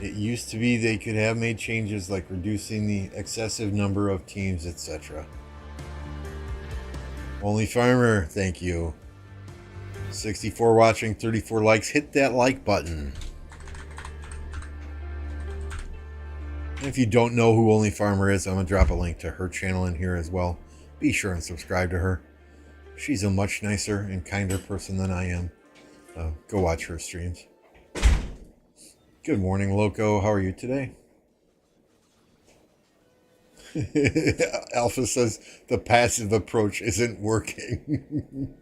it used to be they could have made changes like reducing the excessive number of teams, etc. Only Farmer, thank you. 64 watching, 34 likes. Hit that like button. And if you don't know who Only Farmer is, I'm going to drop a link to her channel in here as well. Be sure and subscribe to her. She's a much nicer and kinder person than I am. Go watch her streams. Good morning, Loco. How are you today? Alpha says the passive approach isn't working.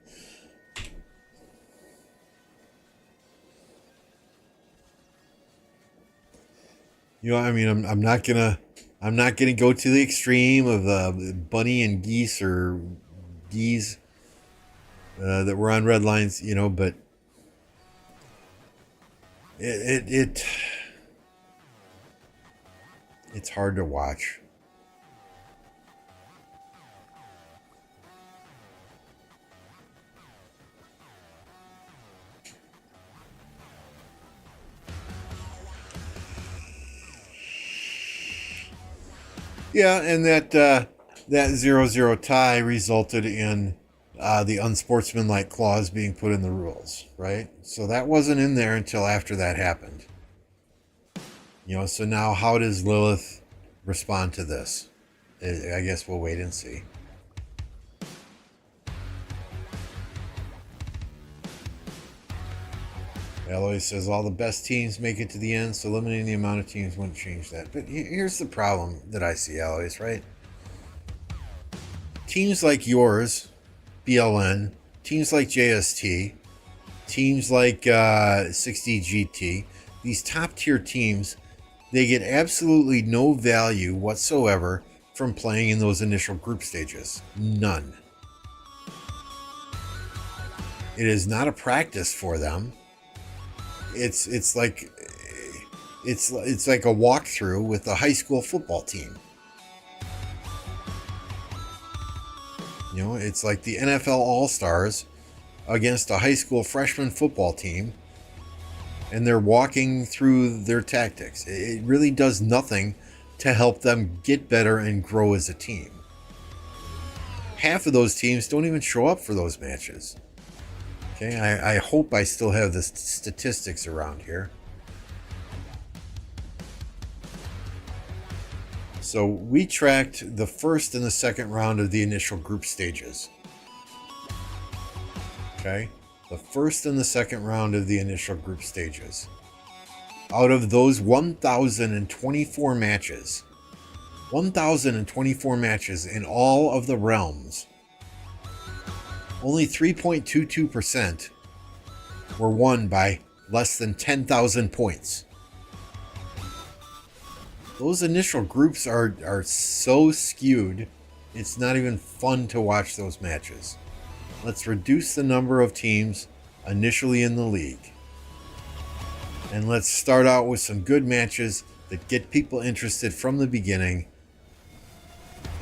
You know, I mean, I'm not gonna go to the extreme of bunny and geese or geese that were on red lines, you know, but it's hard to watch. Yeah, and that 0-0 tie resulted in the unsportsmanlike clause being put in the rules, right? So that wasn't in there until after that happened. You know, so now how does Lilith respond to this? I guess we'll wait and see. Aloy says all the best teams make it to the end, so limiting the amount of teams wouldn't change that. But here's the problem that I see, Aloy, right? Teams like yours, BLN, teams like JST, teams like 60GT, these top tier teams, they get absolutely no value whatsoever from playing in those initial group stages. None. It is not a practice for them. It's like a walkthrough with a high school football team. You know, it's like the NFL All-Stars against a high school freshman football team, and they're walking through their tactics. It really does nothing to help them get better and grow as a team. Half of those teams don't even show up for those matches. Okay, I hope I still have the statistics around here. So we tracked the first and the second round of the initial group stages. Okay, the first and the second round of the initial group stages. Out of those 1,024 matches, 1,024 matches in all of the realms, only 3.22% were won by less than 10,000 points. Those initial groups are so skewed, it's not even fun to watch those matches. Let's reduce the number of teams initially in the league. And let's start out with some good matches that get people interested from the beginning,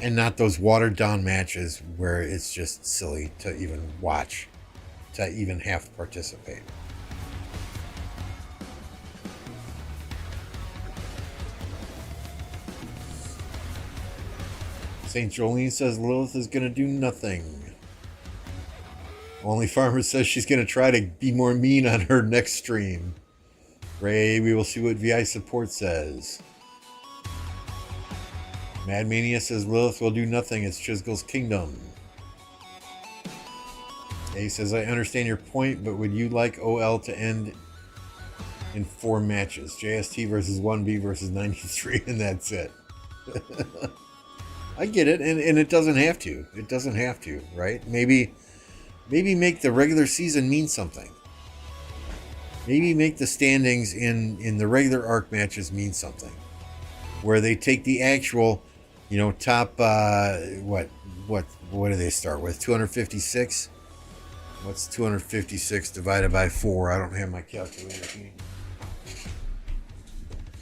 and not those watered down matches where it's just silly to even watch, to even have to participate. St. Jolene says Lilith is going to do nothing. Only Farmer says she's going to try to be more mean on her next stream. Ray, we will see what VI support says. Mad Mania says Lilith will do nothing. It's Chisgle's kingdom. A says, I understand your point, but would you like OL to end in 4 matches? JST versus 1B versus 93, and that's it. I get it, and it doesn't have to. It doesn't have to, right? Maybe make the regular season mean something. Maybe make the standings in the regular ARC matches mean something. Where they take the actual, you know, top, what do they start with? 256? What's 256 divided by 4? I don't have my calculator here.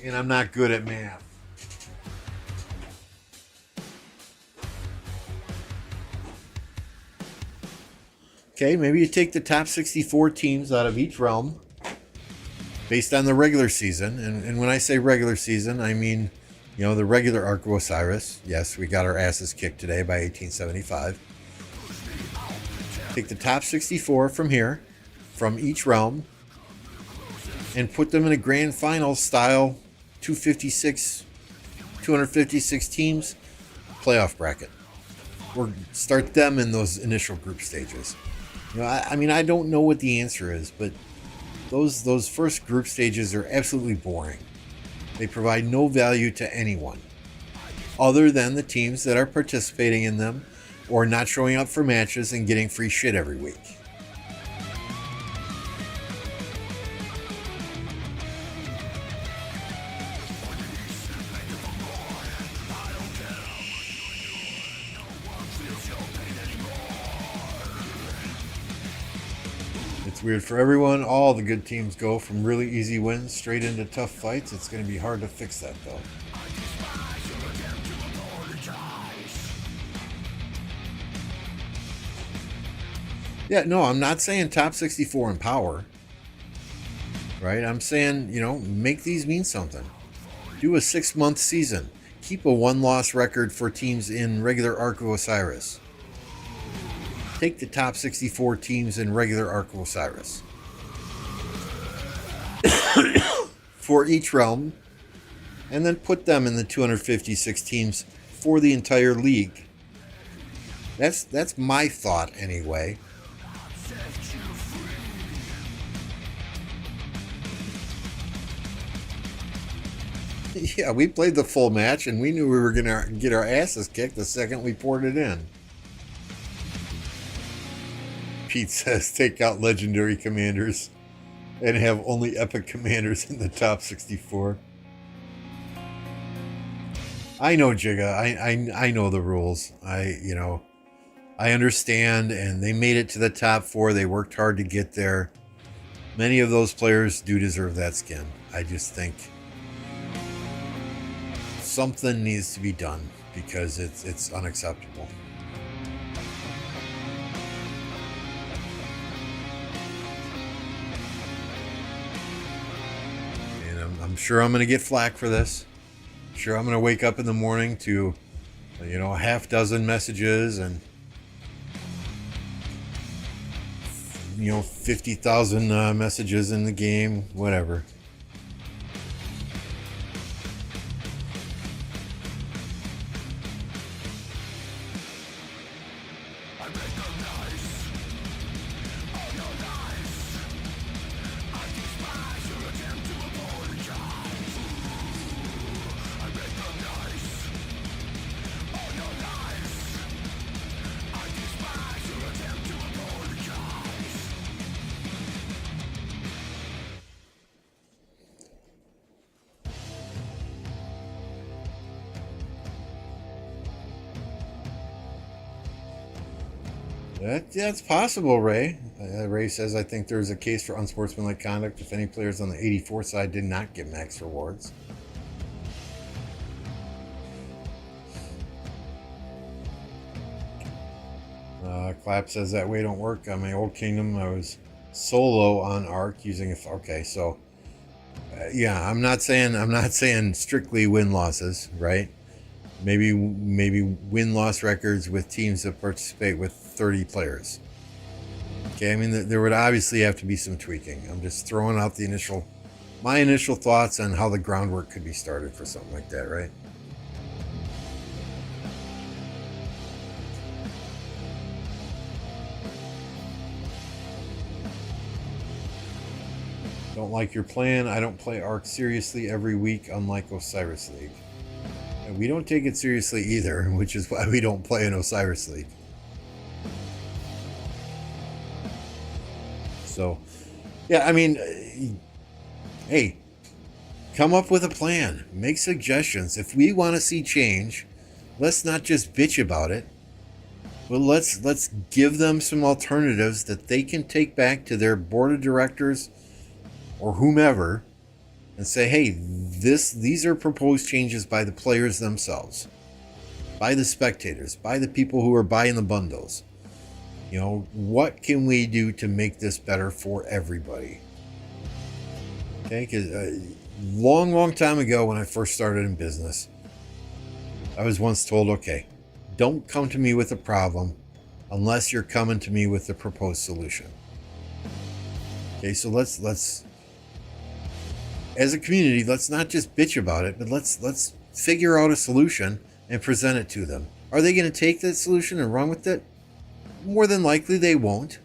And I'm not good at math. Okay, maybe you take the top 64 teams out of each realm based on the regular season. And when I say regular season, I mean, you know, the regular Arc of Osiris. Yes, we got our asses kicked today by 1875. Take the top 64 from here, from each realm, and put them in a grand final style 256 teams playoff bracket. Or start them in those initial group stages. You know, I mean, I don't know what the answer is, but those first group stages are absolutely boring. They provide no value to anyone other than the teams that are participating in them or not showing up for matches and getting free shit every week. It's weird for everyone. All the good teams go from really easy wins straight into tough fights. It's going to be hard to fix that, though. Yeah, no, I'm not saying top 64 in power. Right? I'm saying, you know, make these mean something. Do a 6-month season. Keep a 1-loss record for teams in regular Arc of Osiris. Take the top 64 teams in regular Arc of Osiris for each realm, and then put them in the 256 teams for the entire league. That's my thought anyway. Yeah, we played the full match and we knew we were going to get our asses kicked the second we poured it in. Pete says take out legendary commanders and have only epic commanders in the top 64. I know, Jigga. I know the rules. I understand, and they made it to the top 4. They worked hard to get there. Many of those players do deserve that skin. I just think something needs to be done because it's unacceptable. I'm sure I'm going to get flack for this. I'm sure I'm going to wake up in the morning to, a half dozen messages and, 50,000 messages in the game, whatever. That's possible, Ray. Ray says, I think there's a case for unsportsmanlike conduct if any players on the 84 side did not get max rewards. Clap says that way don't work. On my old kingdom, I was solo on Arc using a... Okay, so... yeah, I'm not saying strictly win-losses, right? Maybe win-loss records with teams that participate with 30 players. Okay, I mean, there would obviously have to be some tweaking. I'm just throwing out my initial thoughts on how the groundwork could be started for something like that, right? Don't like your plan. I don't play Arc seriously every week, unlike Osiris League. And we don't take it seriously either, which is why we don't play in Osiris League. So, yeah, I mean, hey, come up with a plan. Make suggestions. If we want to see change, let's not just bitch about it, but let's give them some alternatives that they can take back to their board of directors or whomever and say, hey, these are proposed changes by the players themselves, by the spectators, by the people who are buying the bundles. You know, what can we do to make this better for everybody? Okay, because long time ago when I first started in business, I was once told, okay, don't come to me with a problem unless you're coming to me with the proposed solution. Okay, so let's as a community, let's not just bitch about it, but let's figure out a solution and present it to them. Are they going to take that solution and run with it? More than likely they won't.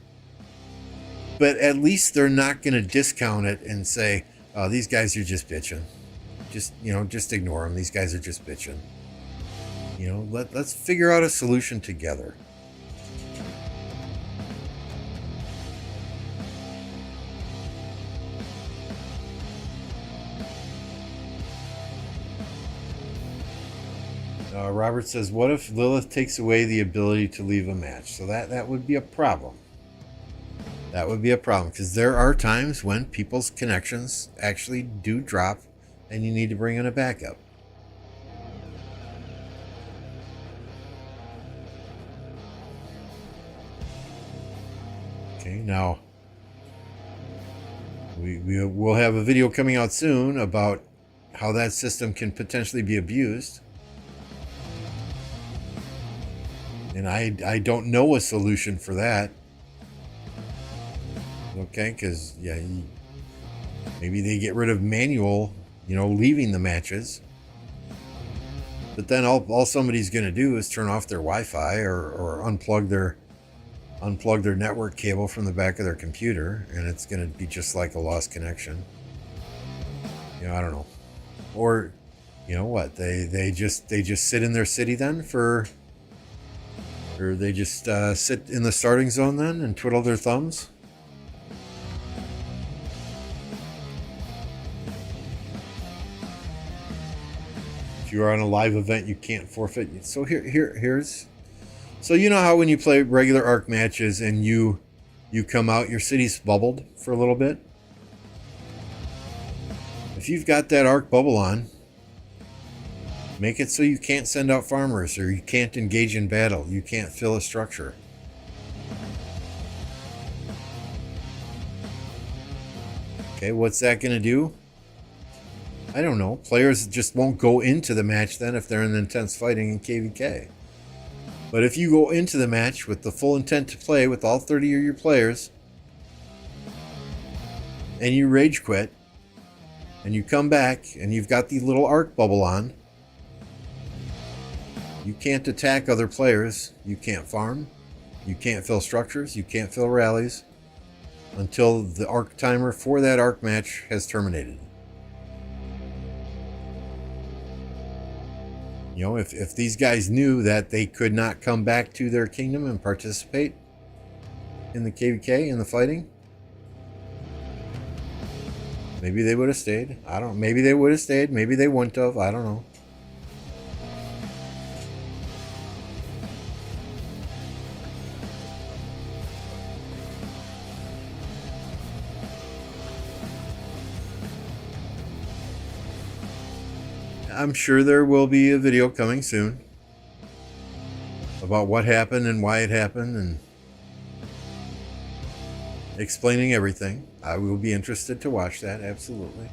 But at least they're not going to discount it and say, oh, these guys are just bitching. Just ignore them. These guys are just bitching. Let's figure out a solution together. Robert says, what if Lilith takes away the ability to leave a match? So that would be a problem. That would be a problem, because there are times when people's connections actually do drop and you need to bring in a backup. Okay, now we'll have a video coming out soon about how that system can potentially be abused. And I don't know a solution for that. Okay, because maybe they get rid of manual, leaving the matches. But then all somebody's going to do is turn off their Wi-Fi or unplug their network cable from the back of their computer, and it's going to be just like a lost connection. I don't know. Or, what? They just sit in their city then or they just sit in the starting zone then and twiddle their thumbs. If you're on a live event, you can't forfeit. So here's. So you know how when you play regular ARC matches and you come out, your city's bubbled for a little bit? If you've got that ARC bubble on, make it so you can't send out farmers, or you can't engage in battle. You can't fill a structure. Okay, what's that going to do? I don't know. Players just won't go into the match then if they're in intense fighting in KVK. But if you go into the match with the full intent to play with all 30 of your players, and you rage quit, and you come back and you've got the little ARC bubble on, you can't attack other players, you can't farm, you can't fill structures, you can't fill rallies until the ARC timer for that ARC match has terminated. If these guys knew that they could not come back to their kingdom and participate in the KVK, in the fighting, maybe they would have stayed. Maybe they would have stayed, maybe they wouldn't have, I don't know. I'm sure there will be a video coming soon about what happened and why it happened and explaining everything. I will be interested to watch that, absolutely.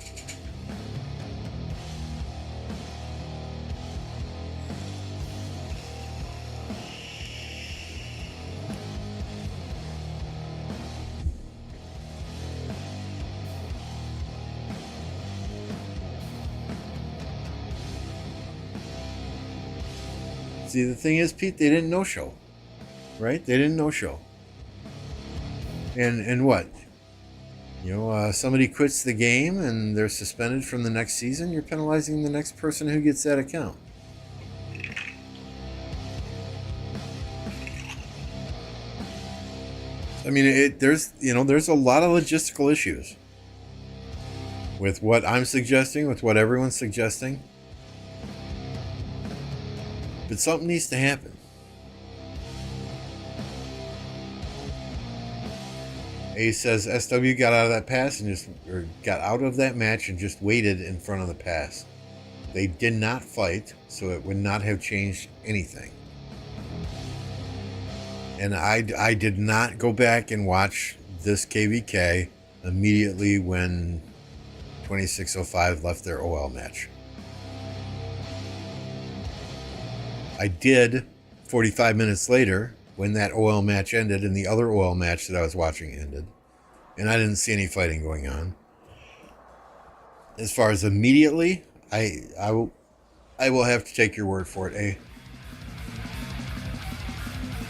See, the thing is, Pete, they didn't no-show, right? They didn't no-show. And what? Somebody quits the game and they're suspended from the next season. You're penalizing the next person who gets that account. I mean, there's a lot of logistical issues with what I'm suggesting, with what everyone's suggesting. But something needs to happen. A says SW got out of that pass got out of that match and just waited in front of the pass. They did not fight, so it would not have changed anything. And I did not go back and watch this KVK immediately when 2605 left their OL match. I did 45 minutes later when that OL match ended and the other OL match that I was watching ended. And I didn't see any fighting going on. As far as immediately, I will have to take your word for it, eh?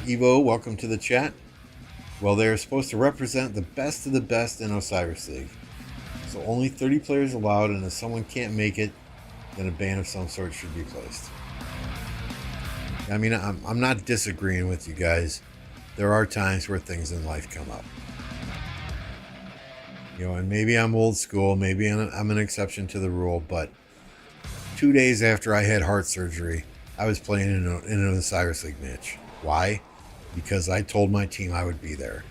Evo, welcome to the chat. Well, they're supposed to represent the best of the best in Osiris League. So only 30 players allowed, and if someone can't make it, then a ban of some sort should be placed. I mean, I'm not disagreeing with you guys. There are times where things in life come up. You know, and maybe I'm old school, maybe I'm an exception to the rule, but 2 days after I had heart surgery, I was playing in an Osiris League match. Why? Because I told my team I would be there.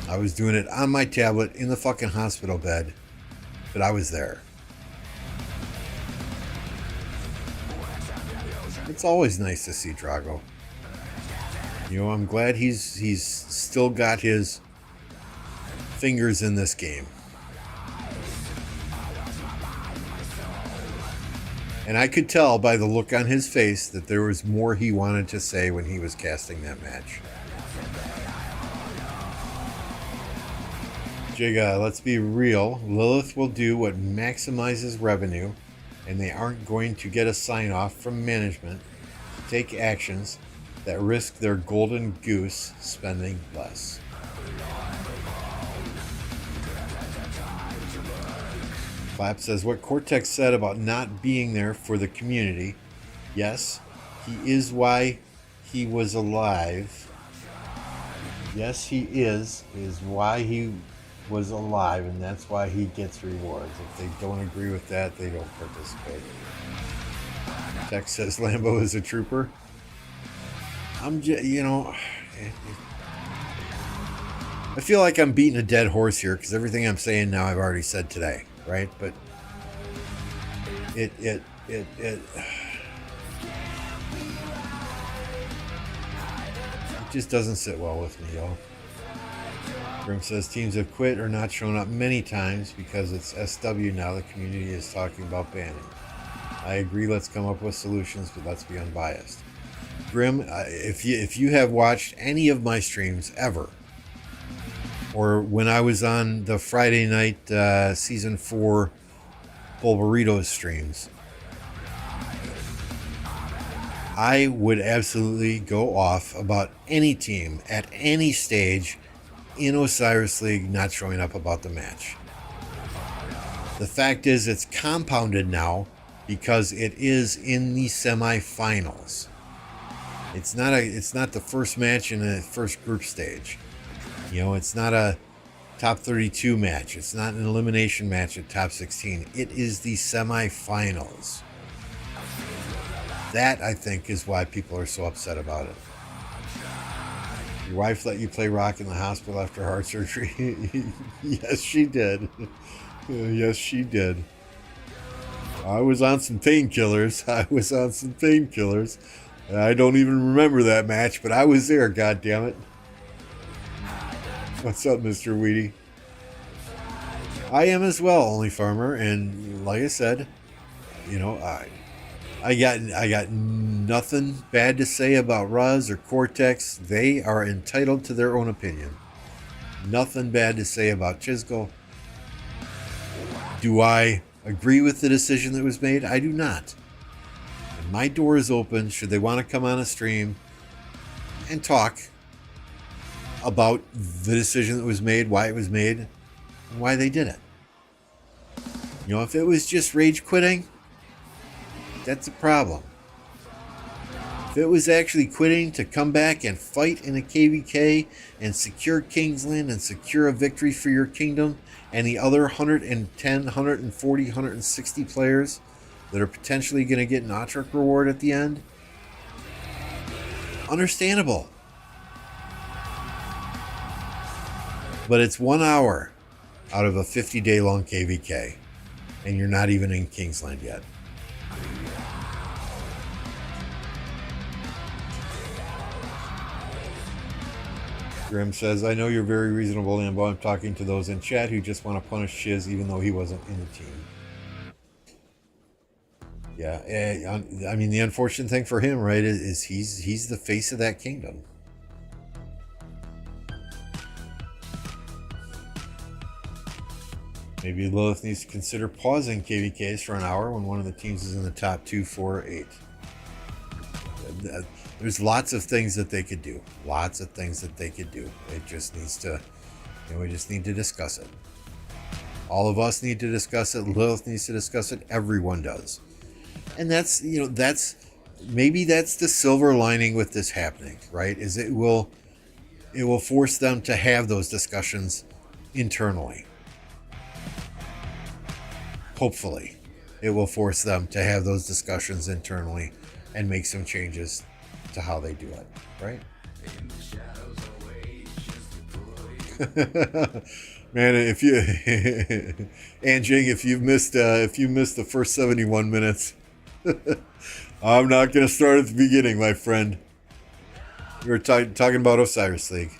I was doing it on my tablet in the fucking hospital bed, but I was there. It's always nice to see Drago. You know, I'm glad he's still got his fingers in this game. And I could tell by the look on his face that there was more he wanted to say when he was casting that match. Jigga, let's be real. Lilith will do what maximizes revenue, and they aren't going to get a sign-off from management to take actions that risk their golden goose spending less. Clap says, what Cortex said about not being there for the community. Yes, he is why he was alive. Yes, he is why he was alive, and that's why he gets rewards. If they don't agree with that, they don't participate. Tex says, Lambeau is a trooper. You know, I feel like I'm beating a dead horse here because everything I'm saying now I've already said today. Right, but it just doesn't sit well with me, y'all. Grim says teams have quit or not shown up many times because it's SW now. The community is talking about banning. I agree. Let's come up with solutions, but let's be unbiased. Grim, if you have watched any of my streams ever, or when I was on the Friday night season 4 Bulburitos streams, I would absolutely go off about any team at any stage in Osiris League not showing up about the match. The fact is, it's compounded now because it is in the semifinals. It's not the first match in the first group stage. You know, it's not a top 32 match. It's not an elimination match at top 16. It is the semifinals. That, I think, is why people are so upset about it. Your wife let you play rock in the hospital after heart surgery? Yes, she did. Yes, she did. I was on some painkillers. I don't even remember that match, but I was there, goddammit. What's up, Mr. Weedy? I am as well, Only Farmer, and like I said, you know, I got nothing bad to say about Ruz or Cortex. They are entitled to their own opinion. Nothing bad to say about Chisco. Do I agree with the decision that was made? I do not. And my door is open should they want to come on a stream and talk about the decision that was made, why it was made, and why they did it. You know, if it was just rage quitting, that's a problem. If it was actually quitting to come back and fight in a KVK and secure Kingsland and secure a victory for your kingdom and the other 110, 140, 160 players that are potentially going to get an Autrik reward at the end, understandable. But it's 1 hour out of a 50-day long KVK, and you're not even in Kingsland yet. Grim says, I know you're very reasonable, Lambeau. I'm talking to those in chat who just want to punish Chiz even though he wasn't in the team. Yeah, I mean, the unfortunate thing for him, right, is he's the face of that kingdom. Maybe Lilith needs to consider pausing KVKs for an hour when one of the teams is in the top 2, 4, 8. There's lots of things that they could do. Lots of things that they could do. It just needs to, we just need to discuss it. All of us need to discuss it. Lilith needs to discuss it. Everyone does. And that's, maybe that's the silver lining with this happening, right? Is it will force them to have those discussions internally. Hopefully, it will force them to have those discussions internally and make some changes to how they do it, right? Man, if you Anjing, if you missed the first 71 minutes, I'm not going to start at the beginning, my friend. We were talking about Osiris League.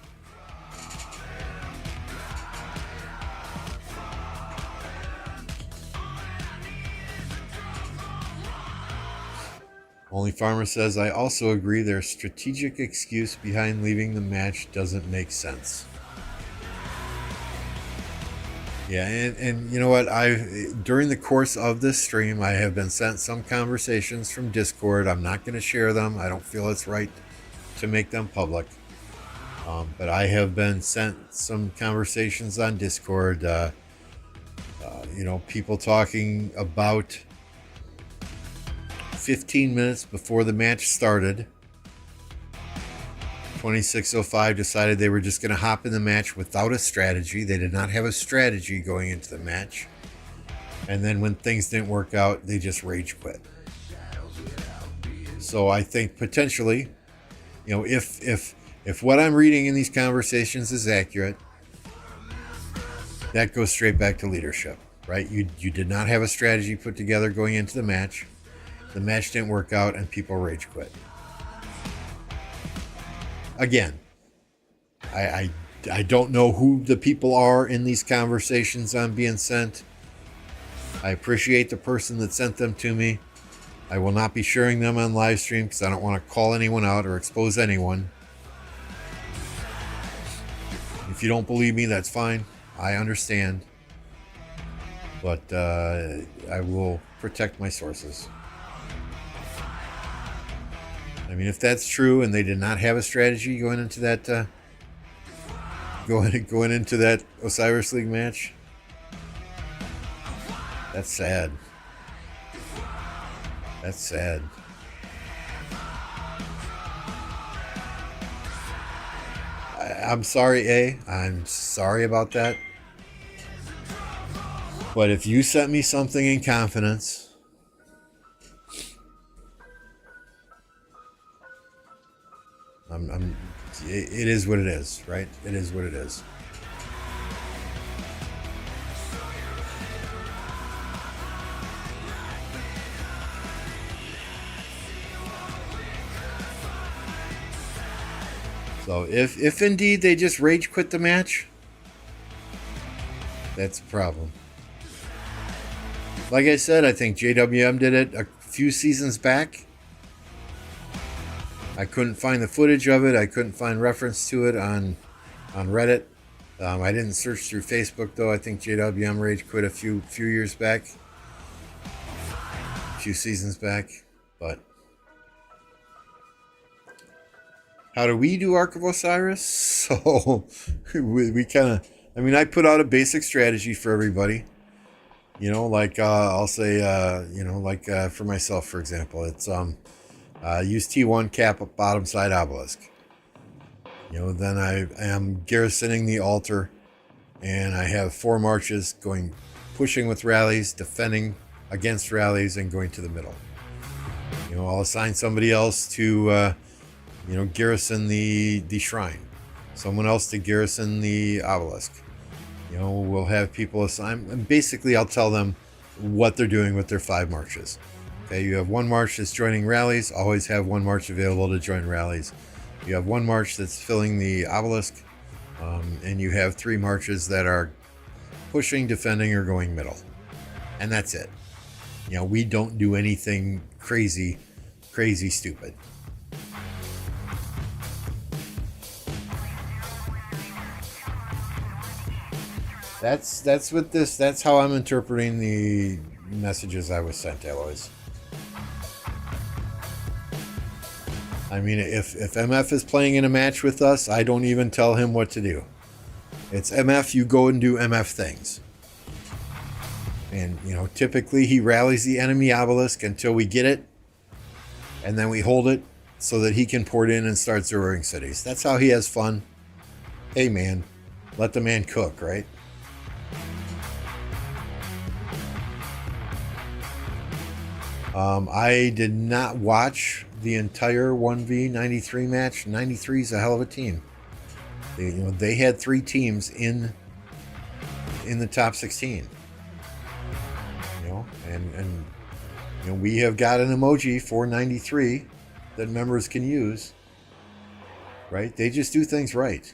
Only Farmer says, I also agree their strategic excuse behind leaving the match doesn't make sense. Yeah, and you know what? During the course of this stream, I have been sent some conversations from Discord. I'm not going to share them. I don't feel it's right to make them public. But I have been sent some conversations on Discord. People talking about 15 minutes before the match started. 2605 decided they were just going to hop in the match without a strategy. They did not have a strategy going into the match. And then when things didn't work out, they just rage quit. So I think potentially, if what I'm reading in these conversations is accurate, that goes straight back to leadership, right? You did not have a strategy put together going into the match. The match didn't work out and people rage quit. Again, I don't know who the people are in these conversations I'm being sent. I appreciate the person that sent them to me. I will not be sharing them on live stream because I don't want to call anyone out or expose anyone. If you don't believe me, that's fine. I understand. But I will protect my sources. I mean, if that's true, and they did not have a strategy going into that going into that Osiris League match, that's sad. That's sad. I'm sorry, I'm sorry about that. But if you sent me something in confidence, it is what it is, right? It is what it is. So if indeed they just rage quit the match, that's a problem. Like I said, I think JWM did it a few seasons back. I couldn't find the footage of it. I couldn't find reference to it on Reddit. I didn't search through Facebook though. I think JWM rage quit a few years back, a few seasons back. But how do we do Ark of Osiris? So we kind of, I put out a basic strategy for everybody. I'll say, for myself, for example, it's use T1 cap up bottom side obelisk. Then I am garrisoning the altar, and I have 4 marches pushing with rallies, defending against rallies, and going to the middle. I'll assign somebody else to, garrison the shrine, someone else to garrison the obelisk. We'll have people assign, and basically I'll tell them what they're doing with their 5 marches. Okay, you have 1 march that's joining rallies. Always have 1 march available to join rallies. You have 1 march that's filling the obelisk. And you have 3 marches that are pushing, defending, or going middle. And that's it. We don't do anything crazy stupid. That's how I'm interpreting the messages I was sent, Eloise. I mean, if MF is playing in a match with us, I don't even tell him what to do. It's MF, you go and do MF things. And, typically he rallies the enemy obelisk until we get it, and then we hold it so that he can port in and start zeroing cities. That's how he has fun. Hey, man, let the man cook, right? I did not watch the entire 1v93 match. 93 is a hell of a team. They had 3 teams in the top 16. And we have got an emoji for 93 that members can use. Right? They just do things right.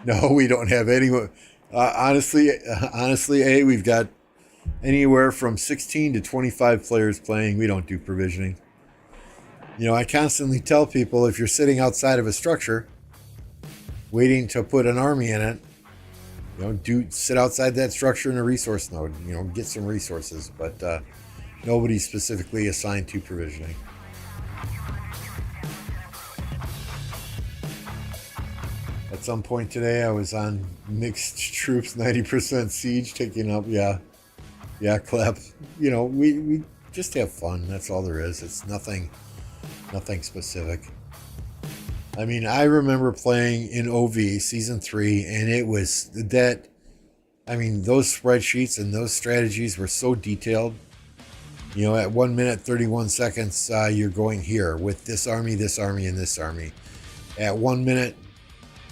No, we don't have anyone. Honestly, we've got anywhere from 16 to 25 players playing. We don't do provisioning. I constantly tell people, if you're sitting outside of a structure waiting to put an army in it, sit outside that structure in a resource node, get some resources, but nobody's specifically assigned to provisioning. At some point today, I was on mixed troops, 90% siege, taking up, clap. We just have fun. That's all there is. It's nothing specific. I mean, I remember playing in OV Season 3, and it was that, those spreadsheets and those strategies were so detailed. At 1 minute, 31 seconds, you're going here with this army, and this army. At 1 minute,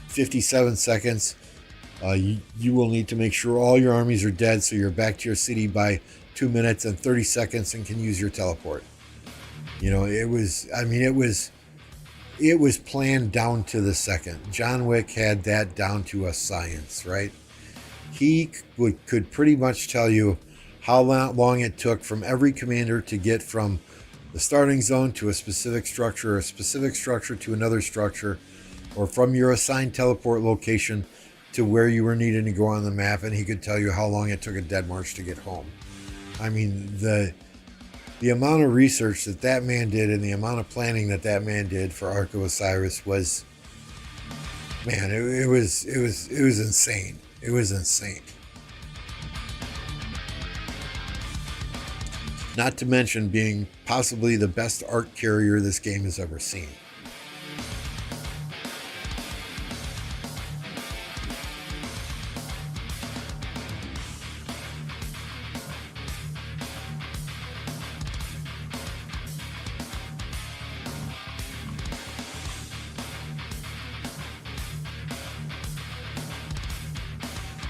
57 seconds, you will need to make sure all your armies are dead, so you're back to your city by 2 minutes and 30 seconds and can use your teleport. It was planned down to the second. John Wick had that down to a science, right? He could pretty much tell you how long it took from every commander to get from the starting zone to a specific structure, or a specific structure to another structure, or from your assigned teleport location to where you were needing to go on the map, and he could tell you how long it took a dead march to get home. The amount of research that man did and the amount of planning that man did for Ark of Osiris was, man, it was insane. It was insane. Not to mention being possibly the best Ark carrier this game has ever seen.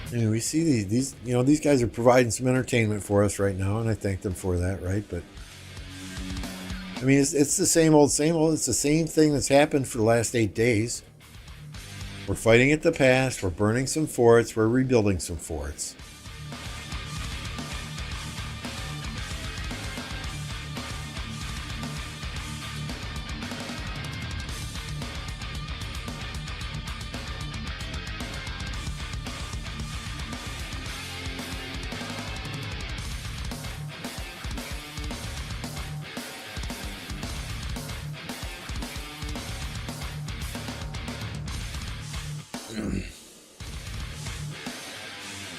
We see these guys are providing some entertainment for us right now, and I thank them for that, right? But it's the same old. It's the same thing that's happened for the last 8 days. We're fighting at the past. We're burning some forts. We're rebuilding some forts.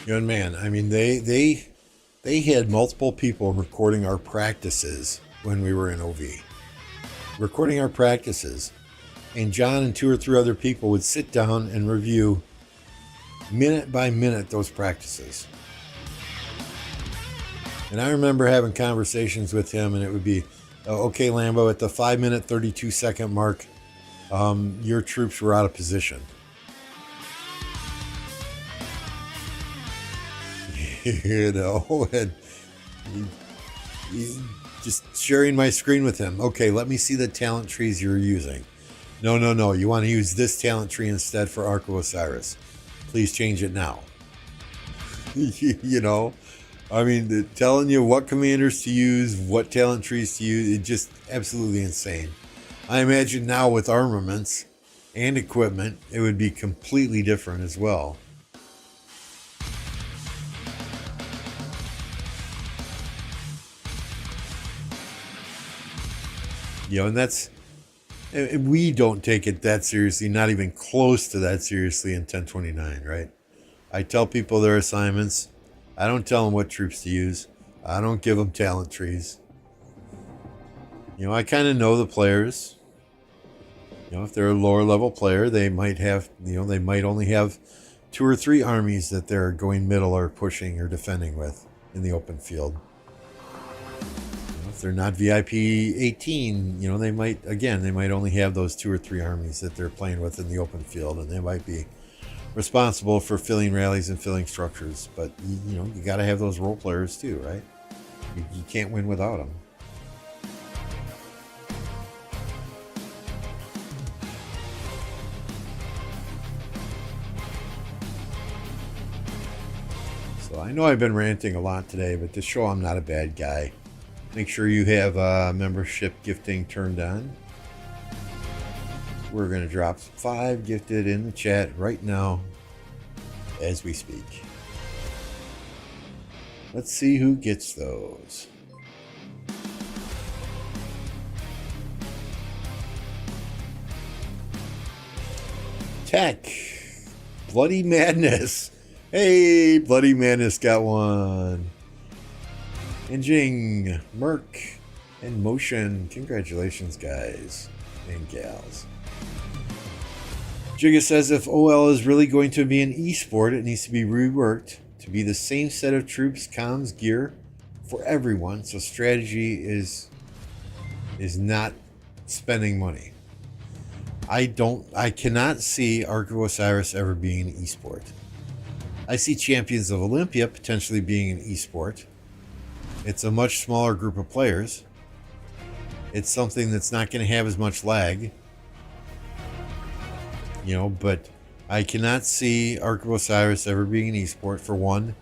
Young man, they had multiple people recording our practices when we were in OV. Recording our practices. And John and 2 or 3 other people would sit down and review minute by minute those practices. And I remember having conversations with him, and it would be, okay, Lambeau, at the 5 minute, 32 second mark, your troops were out of position. And just sharing my screen with him. Okay, let me see the talent trees you're using. No, no, no. You want to use this talent tree instead for Arco Osiris. Please change it now. You know, I mean, telling you what commanders to use, what talent trees to use, it's just absolutely insane. I imagine now with armaments and equipment, it would be completely different as well. You know, and we don't take it that seriously, not even close to that seriously in 1029, right? I tell people their assignments. I don't tell them what troops to use. I don't give them talent trees. You know, I kind of know the players. You know, if they're a lower level player, they might have, they might only have 2 or 3 armies that they're going middle or pushing or defending with in the open field. If they're not VIP 18, they might only have those 2 or 3 armies that they're playing with in the open field, and they might be responsible for filling rallies and filling structures. But you got to have those role players too, right? You can't win without them. So I know I've been ranting a lot today, but to show I'm not a bad guy, make sure you have membership gifting turned on. We're going to drop 5 gifted in the chat right now as we speak. Let's see who gets those. Tech. Bloody Madness. Hey, Bloody Madness got one. And Jing, Merc, and Motion. Congratulations, guys and gals. Jigga says if OL is really going to be an esport, it needs to be reworked to be the same set of troops, comms, gear for everyone. So strategy is not spending money. I cannot see Arco Osiris ever being an esport. I see Champions of Olympia potentially being an esport. It's a much smaller group of players. It's something that's not going to have as much lag. But I cannot see Arco Osiris ever being an esport for one.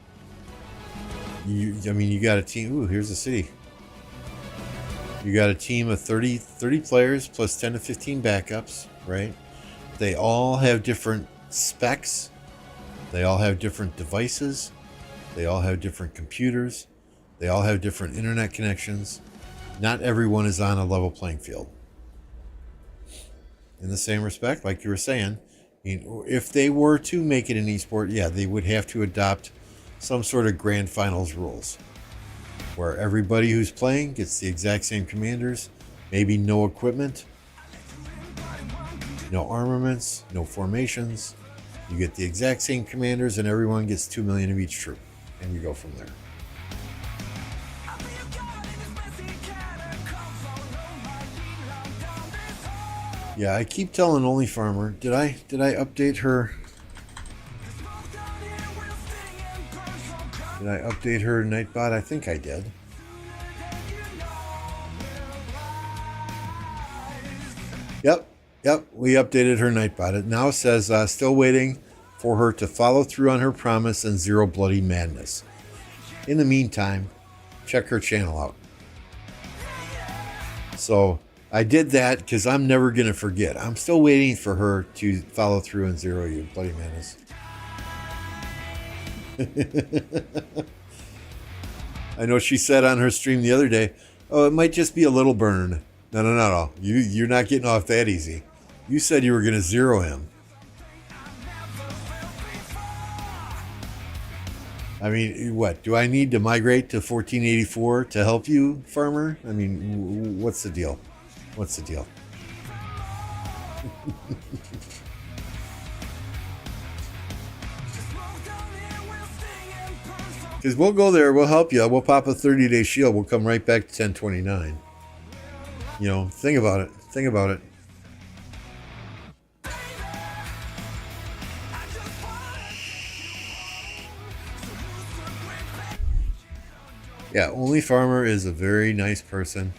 You got a team. Ooh, here's the city. You got a team of 30 players plus 10 to 15 backups, right? They all have different specs. They all have different devices. They all have different computers. They all have different internet connections. Not everyone is on a level playing field. In the same respect, like you were saying, if they were to make it an esport, yeah, they would have to adopt some sort of grand finals rules where everybody who's playing gets the exact same commanders, maybe no equipment, no armaments, no formations. You get the exact same commanders and everyone gets 2 million of each troop, and you go from there. Yeah, I keep telling Only Farmer. Did I update her? Did I update her Nightbot? I think I did. Yep. We updated her Nightbot. It now says still waiting for her to follow through on her promise and 0 Bloody Madness. In the meantime, check her channel out. So I did that because I'm never going to forget. I'm still waiting for her to follow through and 0 you, Bloody Madness. I know she said on her stream the other day, oh, it might just be a little burn. No. You're not getting off that easy. You said you were going to 0 him. I mean, what? Do I need to migrate to 1484 to help you, Farmer? I mean, what's the deal? What's the deal? Because we'll go there, we'll help you, we'll pop a 30-day shield, we'll come right back to 1029. Think about it. Yeah, Only Farmer is a very nice person.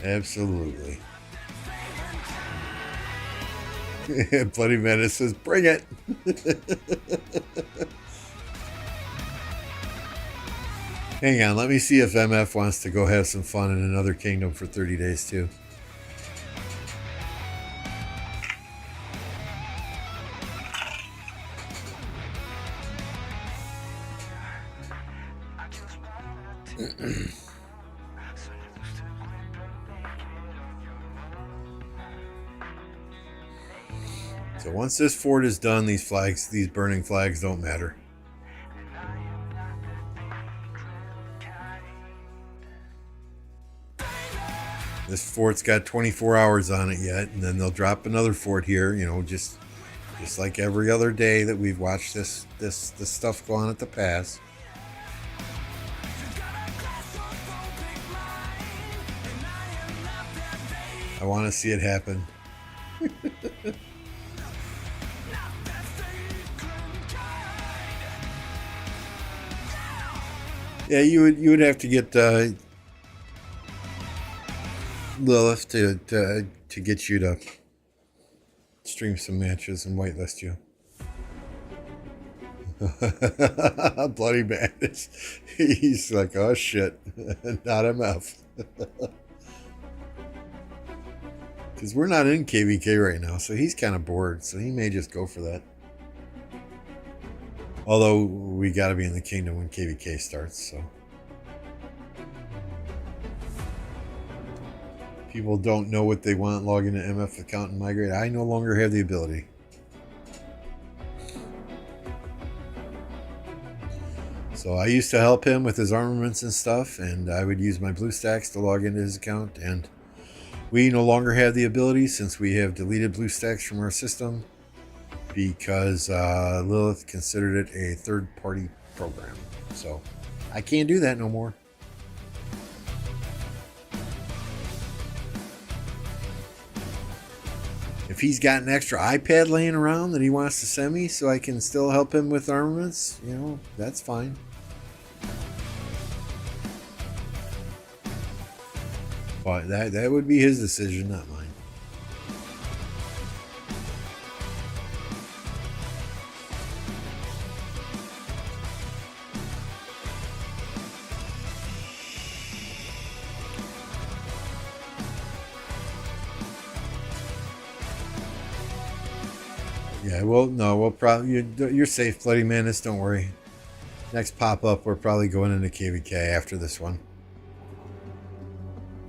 Absolutely. Bloody Menace says, bring it. Hang on, let me see if MF wants to go have some fun in another kingdom for 30 days too. So once this fort is done, these burning flags don't matter. This fort's got 24 hours on it yet, and then they'll drop another fort here, you know, just like every other day that we've watched this stuff go on at the pass. I want to see it happen. Yeah, you would have to get Lilith to get you to stream some matches and whitelist you. Bloody Madness. He's like, oh shit, not MF. Because we're not in KVK right now, so he's kind of bored, so he may just go for that. Although we got to be in the kingdom when KVK starts, so. People don't know what they want, log into MF account and migrate. I no longer have the ability. So I used to help him with his armaments and stuff, and I would use my BlueStacks to log into his account, and we no longer have the ability since we have deleted BlueStacks from our system because Lilith considered it a third-party program. So I can't do that no more. If he's got an extra iPad laying around that he wants to send me so I can still help him with armaments, you know, that's fine. But that would be his decision, not mine. Yeah, we'll probably, you're safe, Bloody Menace, don't worry. Next pop-up, we're probably going into KVK after this one.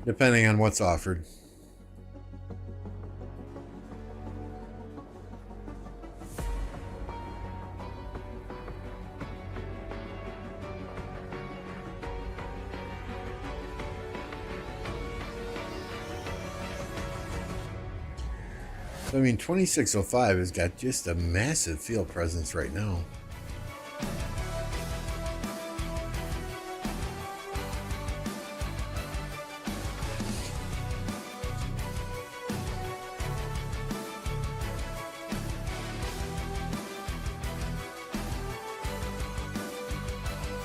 Depending on what's offered. So, I mean, 2605 has got just a massive field presence right now.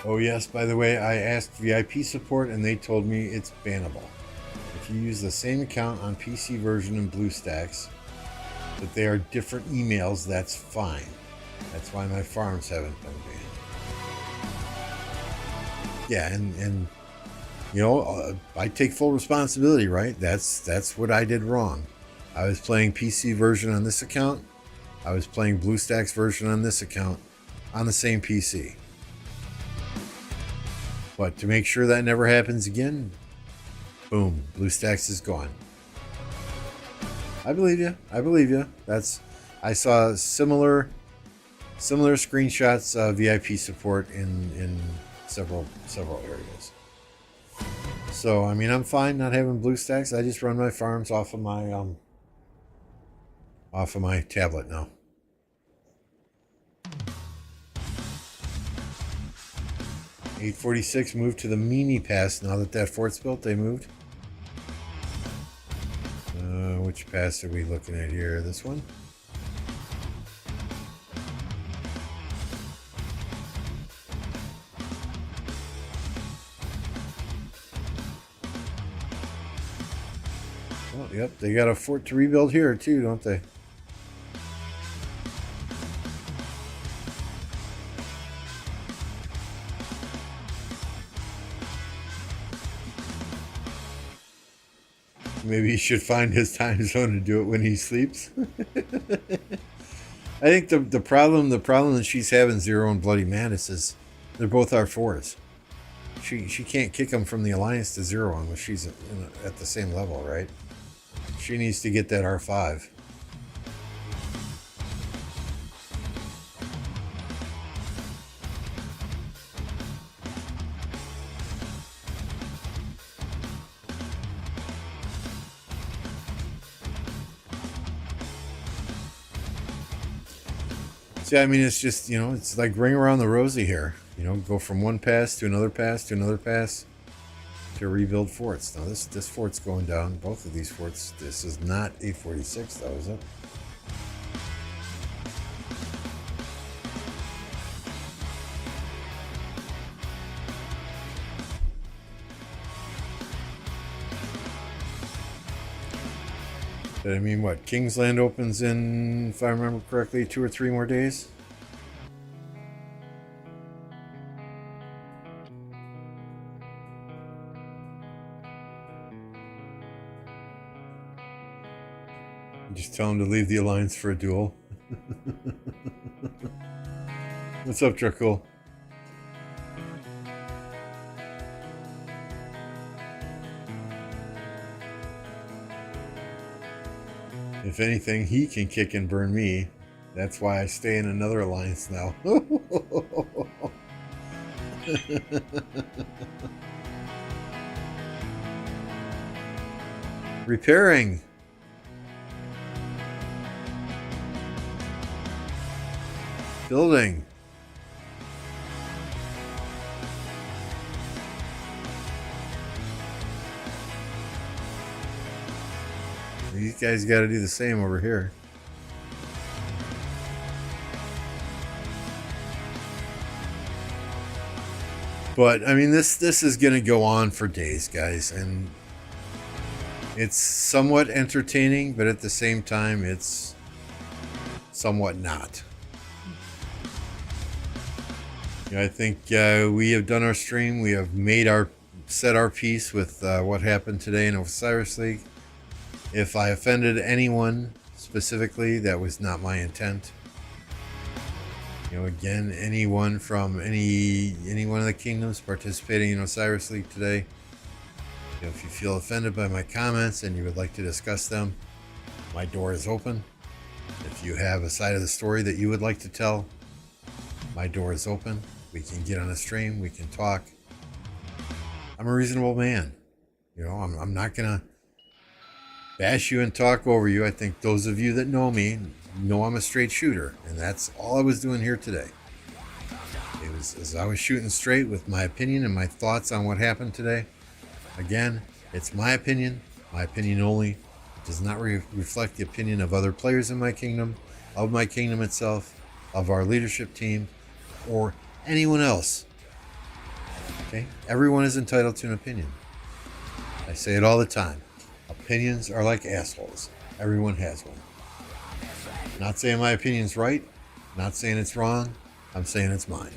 Oh yes, by the way, I asked VIP support and they told me it's bannable. If you use the same account on PC version and BlueStacks, but they are different emails, that's fine. That's why my farms haven't been banned. Yeah, and you know, I take full responsibility, right? That's what I did wrong. I was playing PC version on this account. I was playing BlueStacks version on this account on the same PC. But to make sure that never happens again, boom, BlueStacks is gone. I believe you. I believe you. I saw similar screenshots of VIP support in several areas. So I mean, I'm fine not having BlueStacks. I just run my farms off of my tablet now. .846 moved to the Mimi Pass now that fort's built. They moved. Which pass are we looking at here? This one? Yep, they got a fort to rebuild here too, don't they? Maybe he should find his time zone to do it when he sleeps. I think the problem that she's having, Zero and Bloody Madness, is they're both R4s. She can't kick them from the Alliance to Zero unless she's at the same level, right? She needs to get that R5. See, I mean, it's just, it's like ring around the rosy here. Go from one pass to another pass to another pass to rebuild forts. Now, this fort's going down. Both of these forts. This is not 846, though, is it? But I mean, what? Kingsland opens in, if I remember correctly, 2 or 3 more days? Just tell him to leave the Alliance for a duel. What's up, Dracul? If anything, he can kick and burn me. That's why I stay in another alliance now. Repairing. Building. These guys got to do the same over here. But I mean, this is going to go on for days, guys, and it's somewhat entertaining, but at the same time, it's somewhat not. I think we have done our stream. We have set our piece with what happened today in Osiris League. If I offended anyone specifically, that was not my intent. Again, anyone from any one of the kingdoms participating in Osiris League today, if you feel offended by my comments and you would like to discuss them, my door is open. If you have a side of the story that you would like to tell, my door is open. We can get on a stream. We can talk. I'm a reasonable man. I'm not going to bash you and talk over you. I think those of you that know me know I'm a straight shooter, and that's all I was doing here today. It was as I was shooting straight with my opinion and my thoughts on what happened today. Again, it's my opinion only. It does not reflect the opinion of other players in my kingdom, of my kingdom itself, of our leadership team, or anyone else. Okay? Everyone is entitled to an opinion. I say it all the time. Opinions are like assholes. Everyone has one. Not saying my opinion's right. Not saying it's wrong. I'm saying it's mine.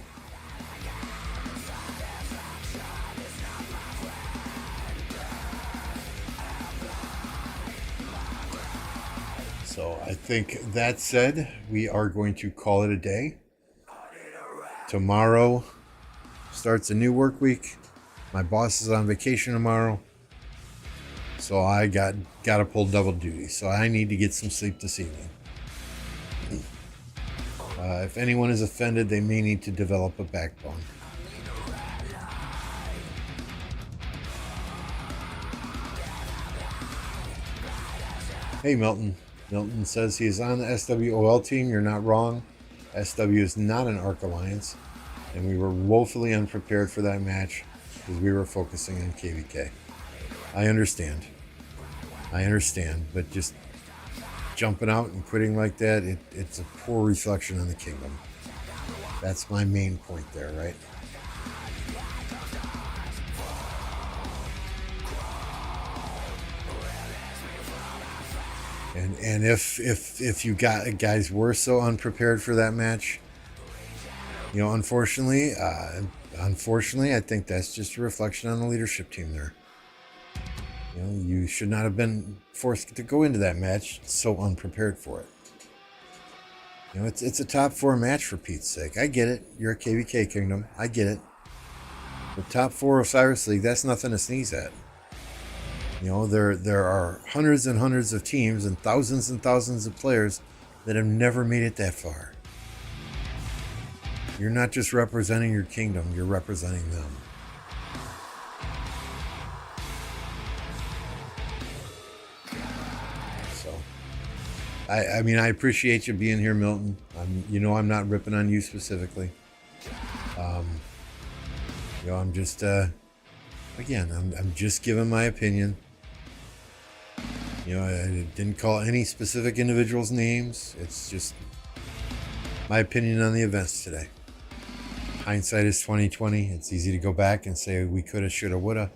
So I think that said, we are going to call it a day. Tomorrow starts a new work week. My boss is on vacation tomorrow. So I got to pull double duty. So I need to get some sleep this evening. If anyone is offended, they may need to develop a backbone. Hey, Milton. Milton says he is on the SWOL team. You're not wrong. SW is not an ARC Alliance. And we were woefully unprepared for that match because we were focusing on KVK. I understand, but just jumping out and quitting like that, it's a poor reflection on the kingdom. That's my main point there, right? And if you got guys were so unprepared for that match, you know, unfortunately, I think that's just a reflection on the leadership team there. You know, you should not have been forced to go into that match so unprepared for it. You know, it's a top 4 match for Pete's sake. I get it. You're a KVK Kingdom. I get it. The top 4 Osiris League, that's nothing to sneeze at. You know, there are hundreds and hundreds of teams and thousands of players that have never made it that far. You're not just representing your kingdom, you're representing them. So, I mean, I appreciate you being here, Milton. You know, I'm not ripping on you specifically. You know, I'm just, again, I'm just giving my opinion. You know, I didn't call any specific individuals' names. It's just my opinion on the events today. Hindsight is 2020. It's easy to go back and say we coulda, shoulda, woulda.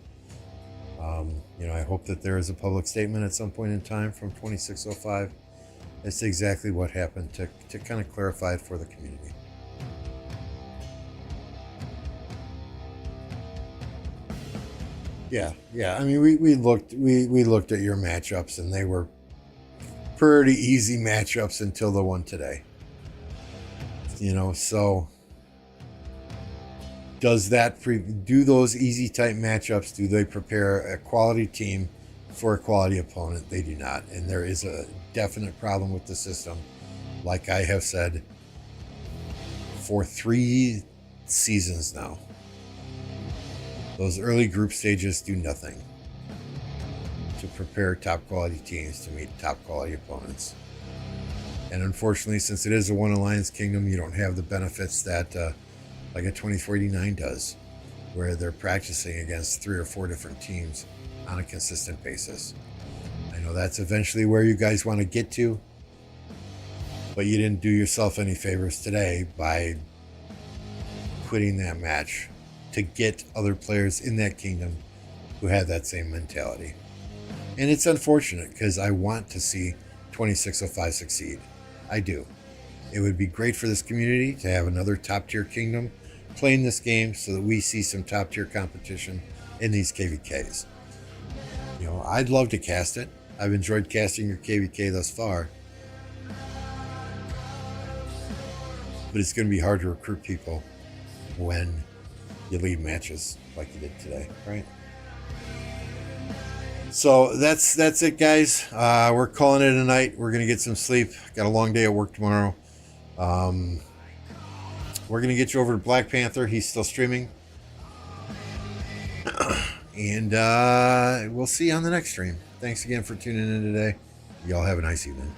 You know, I hope that there is a public statement at some point in time from 2605 as to exactly what happened to kind of clarify it for the community. Yeah. I mean, we looked at your matchups, and they were pretty easy matchups until the one today. You know, so does that do those easy type matchups? Do they prepare a quality team for a quality opponent? They do not, and there is a definite problem with the system. Like I have said for 3 seasons now. Those early group stages do nothing to prepare top quality teams to meet top quality opponents. And unfortunately, since it is a one alliance kingdom, you don't have the benefits that like a 2489 does, where they're practicing against 3 or 4 different teams on a consistent basis. I know that's eventually where you guys want to get to, but you didn't do yourself any favors today by quitting that match to get other players in that kingdom who have that same mentality. And it's unfortunate because I want to see 2605 succeed. I do. It would be great for this community to have another top tier kingdom playing this game so that we see some top tier competition in these KVKs. You know, I'd love to cast it. I've enjoyed casting your KVK thus far. But it's going to be hard to recruit people when you lead matches like you did today, right? So that's it, guys. We're calling it a night. We're gonna get some sleep. Got a long day at work tomorrow. We're gonna get you over to Black Panther. He's still streaming, and we'll see you on the next stream. Thanks again for tuning in today. Y'all have a nice evening.